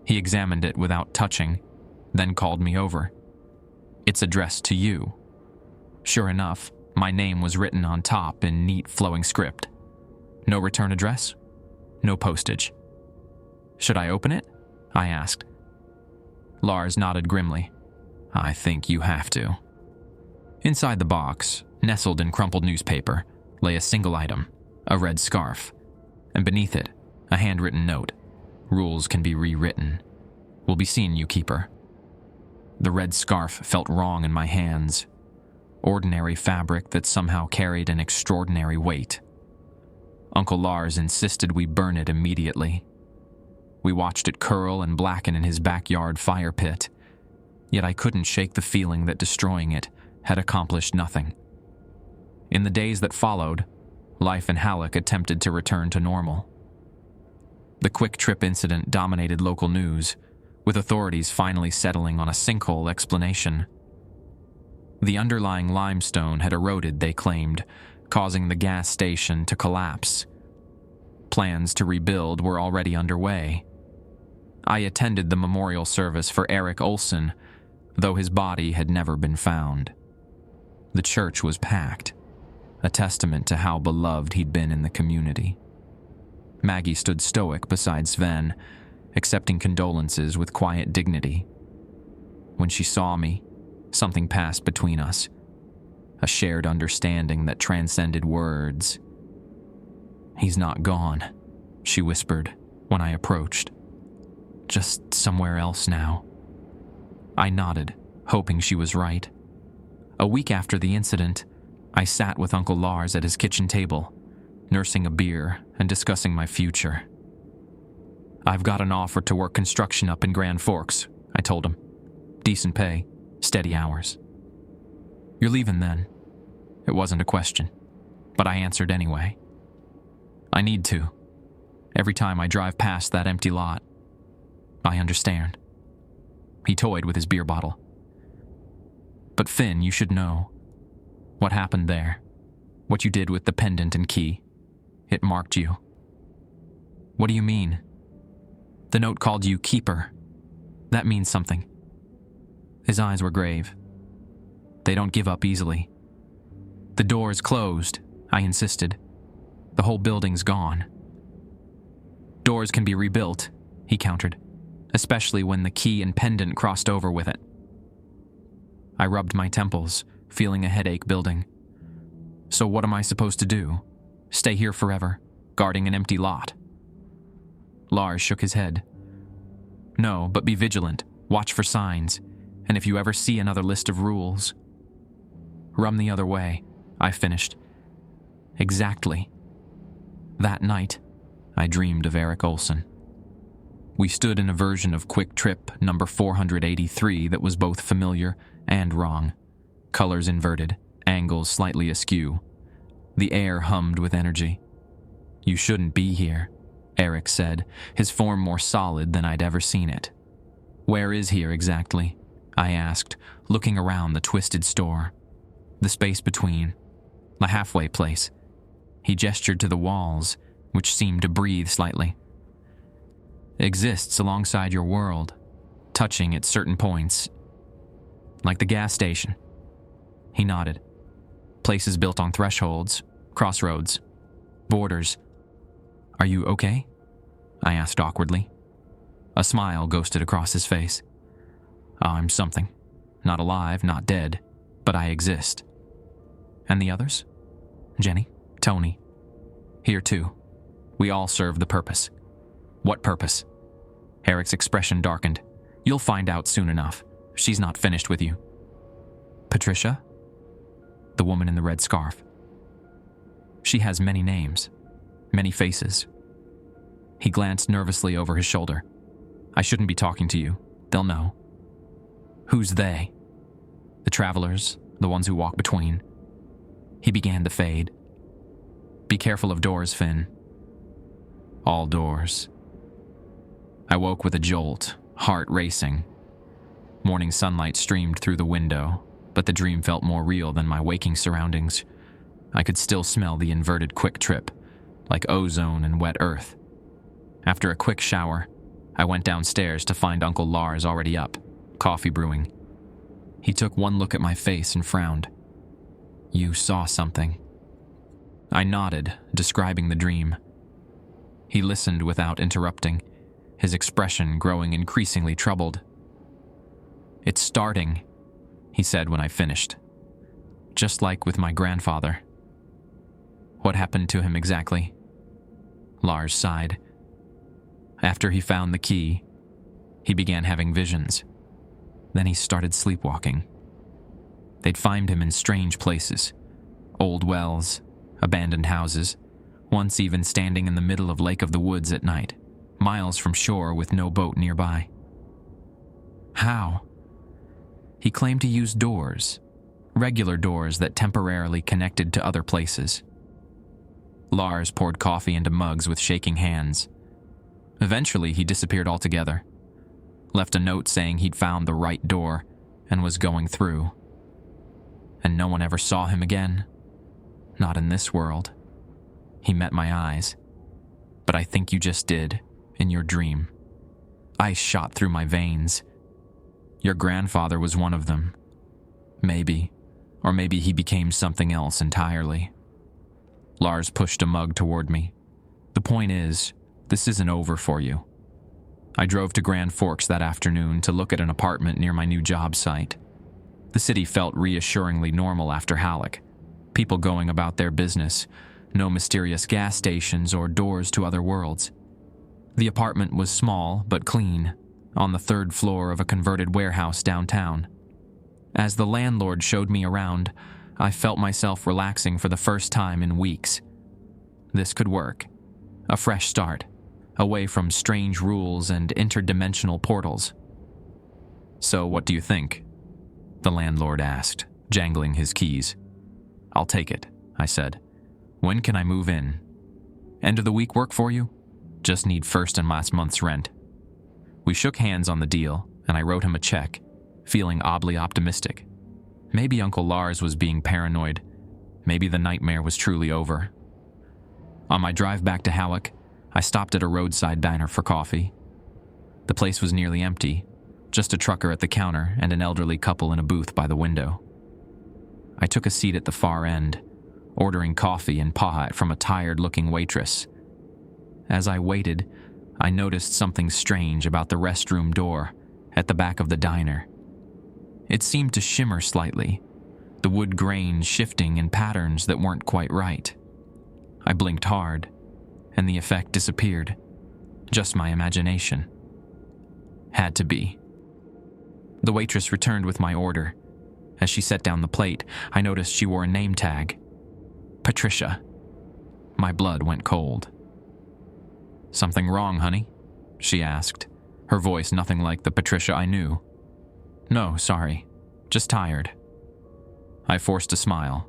He examined it without touching, then called me over. It's addressed to you. Sure enough, my name was written on top in neat flowing script. No return address, no postage. Should I open it? I asked. Lars nodded grimly. I think you have to. Inside the box, nestled in crumpled newspaper, lay a single item, a red scarf, and beneath it, a handwritten note. Rules can be rewritten. Will be seen, you keeper. The red scarf felt wrong in my hands. Ordinary fabric that somehow carried an extraordinary weight. Uncle Lars insisted we burn it immediately. We watched it curl and blacken in his backyard fire pit, yet I couldn't shake the feeling that destroying it had accomplished nothing. In the days that followed, life in Halleck attempted to return to normal. The Kwik Trip incident dominated local news, with authorities finally settling on a sinkhole explanation. The underlying limestone had eroded, they claimed, causing the gas station to collapse. plans to rebuild were already underway. I attended the memorial service for Eric Olson, though his body had never been found. The church was packed, a testament to how beloved he'd been in the community. Maggie stood stoic beside Sven, accepting condolences with quiet dignity. When she saw me, something passed between us, a shared understanding that transcended words. "He's not gone," she whispered when I approached. "Just somewhere else now." I nodded, hoping she was right. A week after the incident, I sat with Uncle Lars at his kitchen table, nursing a beer and discussing my future. "I've got an offer to work construction up in Grand Forks," I told him. "Decent pay, steady hours." "You're leaving then?" It wasn't a question, but I answered anyway. "I need to. Every time I drive past that empty lot." "I understand." He toyed with his beer bottle. "But Finn, you should know. What happened there, what you did with the pendant and key, it marked you." "What do you mean?" "The note called you Keeper. That means something." His eyes were grave. "They don't give up easily." "The door is closed," I insisted. "The whole building's gone." "Doors can be rebuilt," he countered, "especially when the key and pendant crossed over with it." I rubbed my temples, feeling a headache building. "So what am I supposed to do? Stay here forever, guarding an empty lot?" Lars shook his head. "No, but be vigilant, watch for signs, and if you ever see another list of rules..." "Run the other way," I finished. Exactly. That night, I dreamed of Eric Olson. We stood in a version of Kwik Trip number 483 that was both familiar and wrong. Colors inverted, angles slightly askew. The air hummed with energy. "You shouldn't be here," Eric said, his form more solid than I'd ever seen it. "Where is here exactly?" I asked, looking around the twisted store. "The space between. The halfway place." He gestured to the walls, which seemed to breathe slightly. "Exists alongside your world, touching at certain points. Like the gas station." He nodded. "Places built on thresholds, crossroads, borders." "Are you okay?" I asked awkwardly. A smile ghosted across his face. "I'm something. Not alive, not dead, but I exist." "And the others?" "Jenny, Tony. Here too. We all serve the purpose." "What purpose?" Eric's expression darkened. "You'll find out soon enough. She's not finished with you." "Patricia?" The woman in the red scarf. "She has many names, many faces." He glanced nervously over his shoulder. "I shouldn't be talking to you. They'll know." "Who's they?" "The travelers, the ones who walk between." He began to fade. "Be careful of doors, Finn." All doors. I woke with a jolt, heart racing. Morning sunlight streamed through the window, but the dream felt more real than my waking surroundings. I could still smell the inverted Kwik Trip, like ozone and wet earth. After a quick shower, I went downstairs to find Uncle Lars already up, coffee brewing. He took one look at my face and frowned. "You saw something." I nodded, describing the dream. He listened without interrupting, his expression growing increasingly troubled. "It's starting," he said when I finished. "Just like with my grandfather." "What happened to him exactly?" Lars sighed. "After he found the key, he began having visions. Then he started sleepwalking. They'd find him in strange places, old wells, abandoned houses, once even standing in the middle of Lake of the Woods at night, miles from shore with no boat nearby." "How?" "He claimed to use doors, regular doors that temporarily connected to other places." Lars poured coffee into mugs with shaking hands. "Eventually, he disappeared altogether. Left a note saying he'd found the right door and was going through. And no one ever saw him again. Not in this world." He met my eyes. but I think you just did, in your dream. Ice shot through my veins. Your grandfather was one of them. Maybe, or maybe he became something else entirely. Lars pushed a mug toward me. The point is, this isn't over for you. I drove to Grand Forks that afternoon to look at an apartment near my new job site. The city felt reassuringly normal after Halleck. People going about their business, no mysterious gas stations or doors to other worlds. The apartment was small but clean, on the third floor of a converted warehouse downtown. As the landlord showed me around, I felt myself relaxing for the first time in weeks. This could work. A fresh start, away from strange rules and interdimensional portals. "So what do you think?" the landlord asked, jangling his keys. "I'll take it," I said. "When can I move in? End of the week work for you? Just need first and last month's rent." We shook hands on the deal, and I wrote him a check, feeling oddly optimistic. Maybe Uncle Lars was being paranoid. Maybe the nightmare was truly over. On my drive back to Halleck, I stopped at a roadside diner for coffee. The place was nearly empty, just a trucker at the counter and an elderly couple in a booth by the window. I took a seat at the far end, ordering coffee and pot from a tired-looking waitress. As I waited, I noticed something strange about the restroom door at the back of the diner. It seemed to shimmer slightly, the wood grain shifting in patterns that weren't quite right. I blinked hard, and the effect disappeared. Just my imagination. Had to be. The waitress returned with my order. As she set down the plate, I noticed she wore a name tag. Patricia. My blood went cold. "Something wrong, honey?" she asked, her voice nothing like the Patricia I knew. "No, sorry. Just tired." I forced a smile.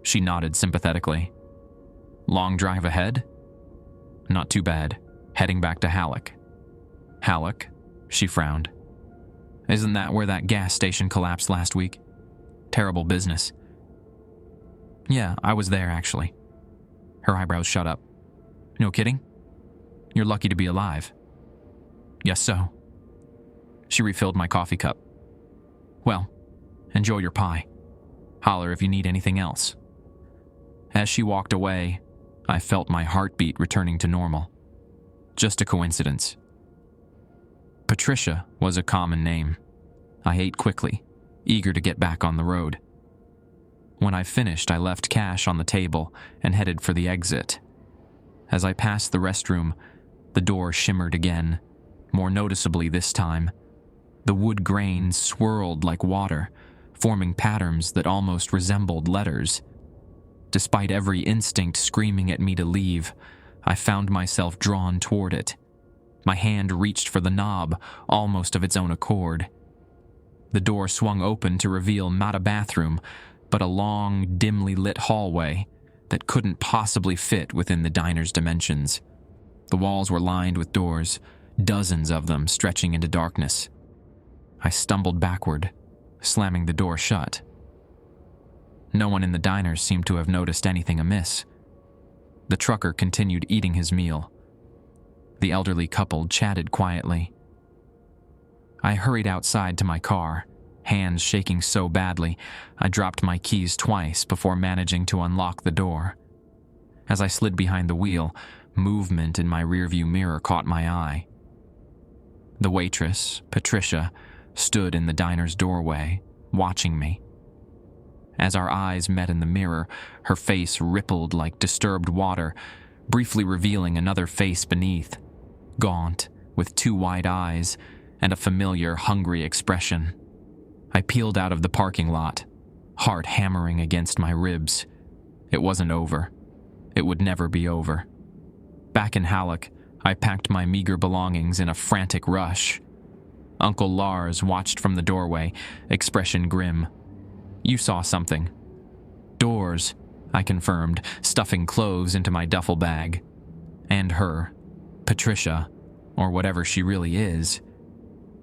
She nodded sympathetically. "Long drive ahead?" "Not too bad. Heading back to Halleck." "Halleck?" She frowned. "Isn't that where that gas station collapsed last week? Terrible business." "Yeah, I was there, actually." Her eyebrows shot up. "No kidding? You're lucky to be alive." "Yes, so." She refilled my coffee cup. "Well, enjoy your pie. Holler if you need anything else." As she walked away, I felt my heartbeat returning to normal. Just a coincidence. Patricia was a common name. I ate quickly, eager to get back on the road. When I finished, I left cash on the table and headed for the exit. As I passed the restroom, the door shimmered again, more noticeably this time. The wood grain swirled like water, forming patterns that almost resembled letters. Despite every instinct screaming at me to leave, I found myself drawn toward it. My hand reached for the knob, almost of its own accord. The door swung open to reveal not a bathroom, but a long, dimly lit hallway that couldn't possibly fit within the diner's dimensions. The walls were lined with doors, dozens of them stretching into darkness. I stumbled backward, slamming the door shut. No one in the diner seemed to have noticed anything amiss. The trucker continued eating his meal. The elderly couple chatted quietly. I hurried outside to my car, hands shaking so badly I dropped my keys twice before managing to unlock the door. As I slid behind the wheel, movement in my rearview mirror caught my eye. The waitress, Patricia, stood in the diner's doorway, watching me. As our eyes met in the mirror, her face rippled like disturbed water, briefly revealing another face beneath, gaunt, with two wide eyes and a familiar, hungry expression. I peeled out of the parking lot, heart hammering against my ribs. It wasn't over. It would never be over. Back in Halleck, I packed my meager belongings in a frantic rush. Uncle Lars watched from the doorway, expression grim. "You saw something." "Doors," I confirmed, stuffing clothes into my duffel bag. "And her, Patricia, or whatever she really is."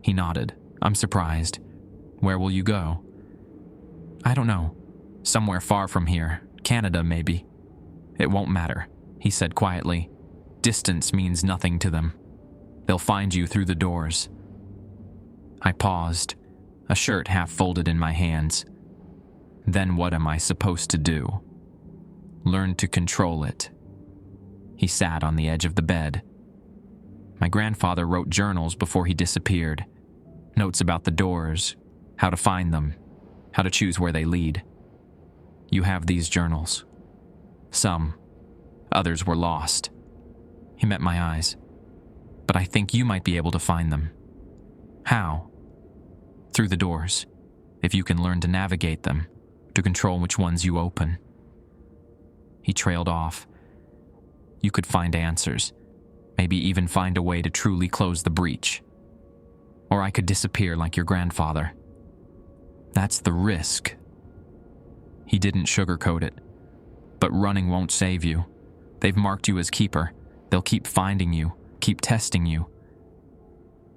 He nodded. "I'm surprised. Where will you go?" "I don't know. Somewhere far from here. Canada, maybe." "It won't matter," he said quietly. Distance means nothing to them. They'll find you through the doors. I paused, a shirt half folded in my hands. Then what am I supposed to do? Learn to control it. He sat on the edge of the bed. My grandfather wrote journals before he disappeared. Notes about the doors, how to find them, how to choose where they lead. You have these journals. Some. Others were lost. He met my eyes. But I think you might be able to find them. How? Through the doors, if you can learn to navigate them, to control which ones you open. He trailed off. You could find answers, maybe even find a way to truly close the breach. Or I could disappear like your grandfather. That's the risk. He didn't sugarcoat it. But running won't save you. They've marked you as keeper. They'll keep finding you, keep testing you.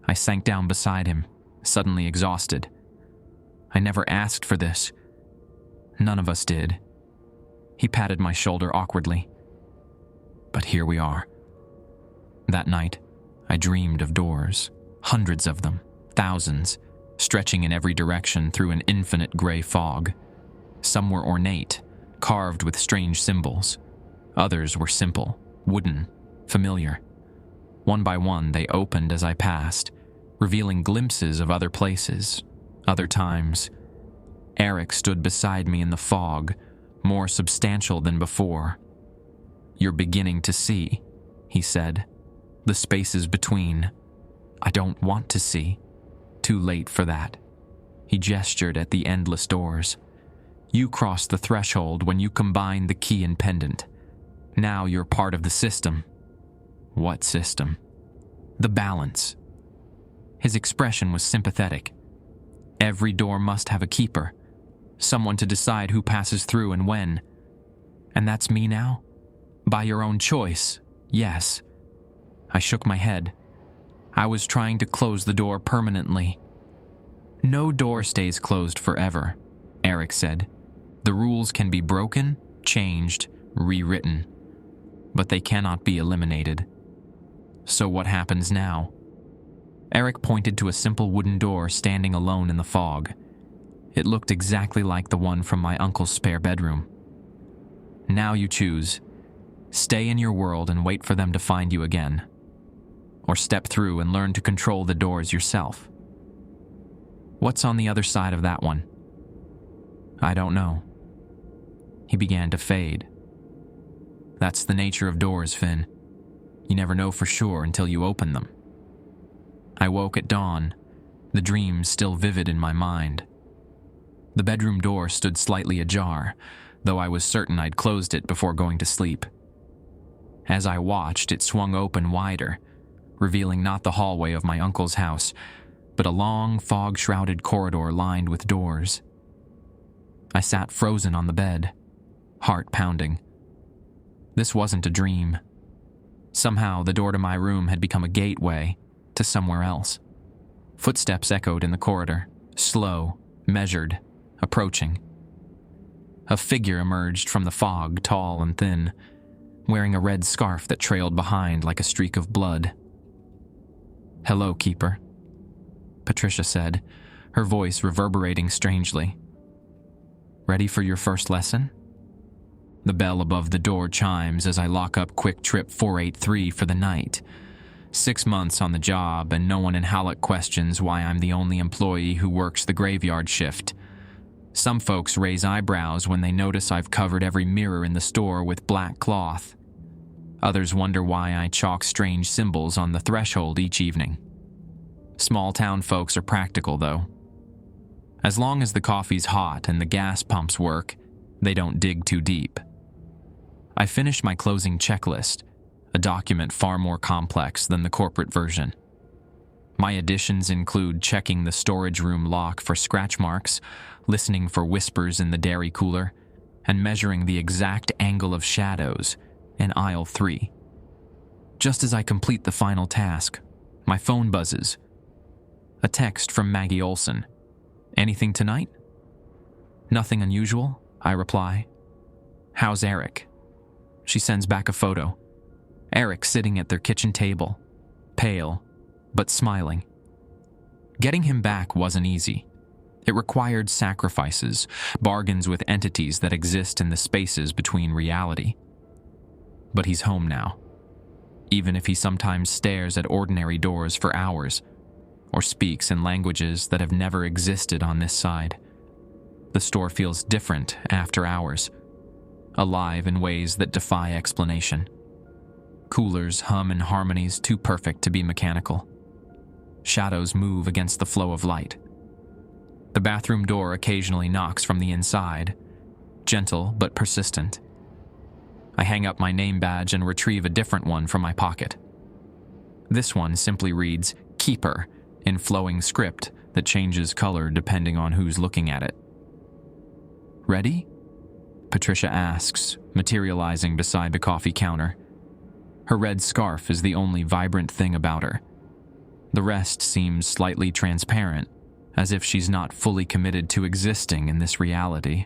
I sank down beside him, suddenly exhausted. I never asked for this. None of us did. He patted my shoulder awkwardly. But here we are. That night, I dreamed of doors, hundreds of them, thousands, stretching in every direction through an infinite gray fog. Some were ornate, carved with strange symbols. Others were simple, wooden, familiar. One by one, they opened as I passed, revealing glimpses of other places, other times. Eric stood beside me in the fog, more substantial than before. You're beginning to see, he said. The spaces between. I don't want to see. Too late for that. He gestured at the endless doors. You crossed the threshold when you combined the key and pendant. Now you're part of the system. What system? The balance. His expression was sympathetic. Every door must have a keeper, someone to decide who passes through and when. And that's me now? By your own choice, yes. I shook my head. I was trying to close the door permanently. No door stays closed forever, Eric said. The rules can be broken, changed, rewritten, but they cannot be eliminated. So what happens now? Eric pointed to a simple wooden door standing alone in the fog. It looked exactly like the one from my uncle's spare bedroom. Now you choose. Stay in your world and wait for them to find you again. Or step through and learn to control the doors yourself. What's on the other side of that one? I don't know. He began to fade. That's the nature of doors, Finn. You never know for sure until you open them. I woke at dawn, the dream still vivid in my mind. The bedroom door stood slightly ajar, though I was certain I'd closed it before going to sleep. As I watched, it swung open wider, revealing not the hallway of my uncle's house, but a long, fog-shrouded corridor lined with doors. I sat frozen on the bed, heart pounding. This wasn't a dream. Somehow, the door to my room had become a gateway to somewhere else. Footsteps echoed in the corridor, slow, measured, approaching. A figure emerged from the fog, tall and thin, wearing a red scarf that trailed behind like a streak of blood. "Hello, Keeper," Patricia said, her voice reverberating strangely. "Ready for your first lesson?" The bell above the door chimes as I lock up Kwik Trip 483 for the night. 6 months on the job, and no one in Halleck questions why I'm the only employee who works the graveyard shift. Some folks raise eyebrows when they notice I've covered every mirror in the store with black cloth. Others wonder why I chalk strange symbols on the threshold each evening. Small town folks are practical, though. As long as the coffee's hot and the gas pumps work, they don't dig too deep. I finished my closing checklist, a document far more complex than the corporate version. My additions include checking the storage room lock for scratch marks, listening for whispers in the dairy cooler, and measuring the exact angle of shadows in aisle 3. Just as I complete the final task, my phone buzzes. A text from Maggie Olson. "Anything tonight?" "Nothing unusual," I reply. "How's Eric?" She sends back a photo. Eric sitting at their kitchen table, pale, but smiling. Getting him back wasn't easy. It required sacrifices, bargains with entities that exist in the spaces between reality. But he's home now, even if he sometimes stares at ordinary doors for hours, or speaks in languages that have never existed on this side. The store feels different after hours, alive in ways that defy explanation. Coolers hum in harmonies too perfect to be mechanical. Shadows move against the flow of light. The bathroom door occasionally knocks from the inside, gentle but persistent. I hang up my name badge and retrieve a different one from my pocket. This one simply reads Keeper in flowing script that changes color depending on who's looking at it. Ready? Patricia asks, materializing beside the coffee counter. Her red scarf is the only vibrant thing about her. The rest seems slightly transparent, as if she's not fully committed to existing in this reality.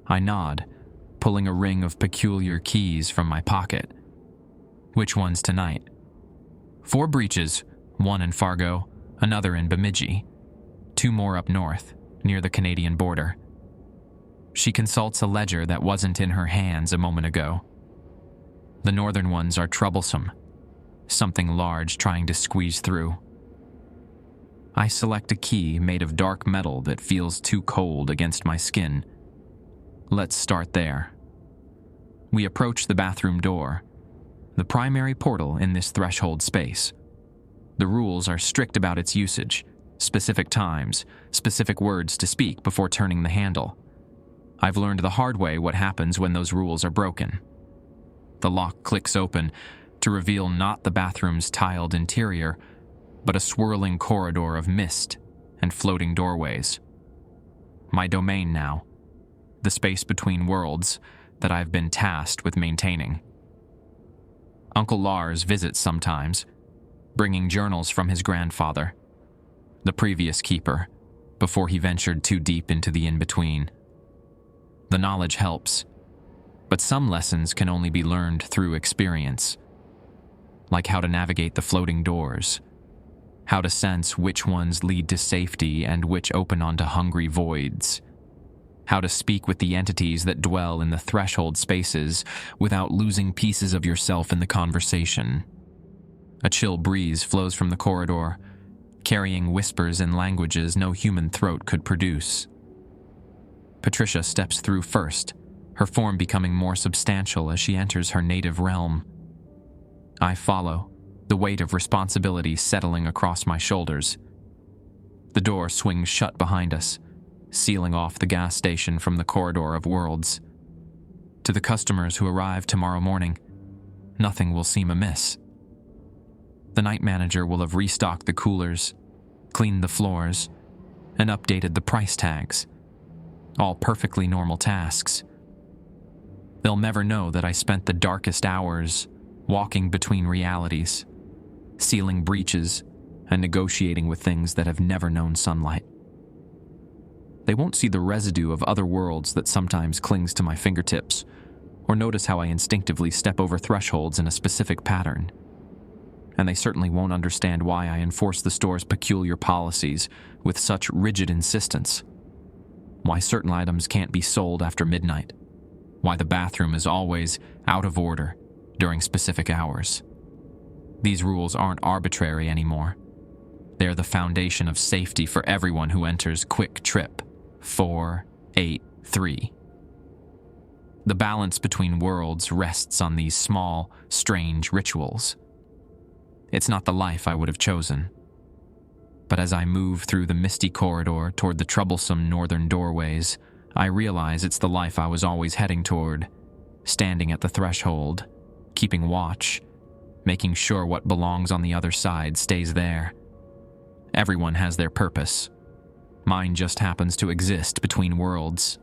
I nod, pulling a ring of peculiar keys from my pocket. Which ones tonight? 4 breaches, 1 in Fargo, another in Bemidji, 2 more up north, near the Canadian border. She consults a ledger that wasn't in her hands a moment ago. The northern ones are troublesome, something large trying to squeeze through. I select a key made of dark metal that feels too cold against my skin. Let's start there. We approach the bathroom door, the primary portal in this threshold space. The rules are strict about its usage, specific times, specific words to speak before turning the handle. I've learned the hard way what happens when those rules are broken. The lock clicks open to reveal not the bathroom's tiled interior, but a swirling corridor of mist and floating doorways. My domain now, the space between worlds that I've been tasked with maintaining. Uncle Lars visits sometimes, bringing journals from his grandfather, the previous keeper, before he ventured too deep into the in-between. The knowledge helps, but some lessons can only be learned through experience, like how to navigate the floating doors, how to sense which ones lead to safety and which open onto hungry voids, how to speak with the entities that dwell in the threshold spaces without losing pieces of yourself in the conversation. A chill breeze flows from the corridor, carrying whispers in languages no human throat could produce. Patricia steps through first, her form becoming more substantial as she enters her native realm. I follow, the weight of responsibility settling across my shoulders. The door swings shut behind us, sealing off the gas station from the corridor of worlds. To the customers who arrive tomorrow morning, nothing will seem amiss. The night manager will have restocked the coolers, cleaned the floors, and updated the price tags. All perfectly normal tasks. They'll never know that I spent the darkest hours walking between realities, sealing breaches, and negotiating with things that have never known sunlight. They won't see the residue of other worlds that sometimes clings to my fingertips, or notice how I instinctively step over thresholds in a specific pattern. And they certainly won't understand why I enforce the store's peculiar policies with such rigid insistence. Why certain items can't be sold after midnight. Why the bathroom is always out of order during specific hours. These rules aren't arbitrary anymore. They're the foundation of safety for everyone who enters Kwik Trip 483. The balance between worlds rests on these small, strange rituals. It's not the life I would have chosen. But as I move through the misty corridor toward the troublesome northern doorways, I realize it's the life I was always heading toward, standing at the threshold, keeping watch, making sure what belongs on the other side stays there. Everyone has their purpose. Mine just happens to exist between worlds.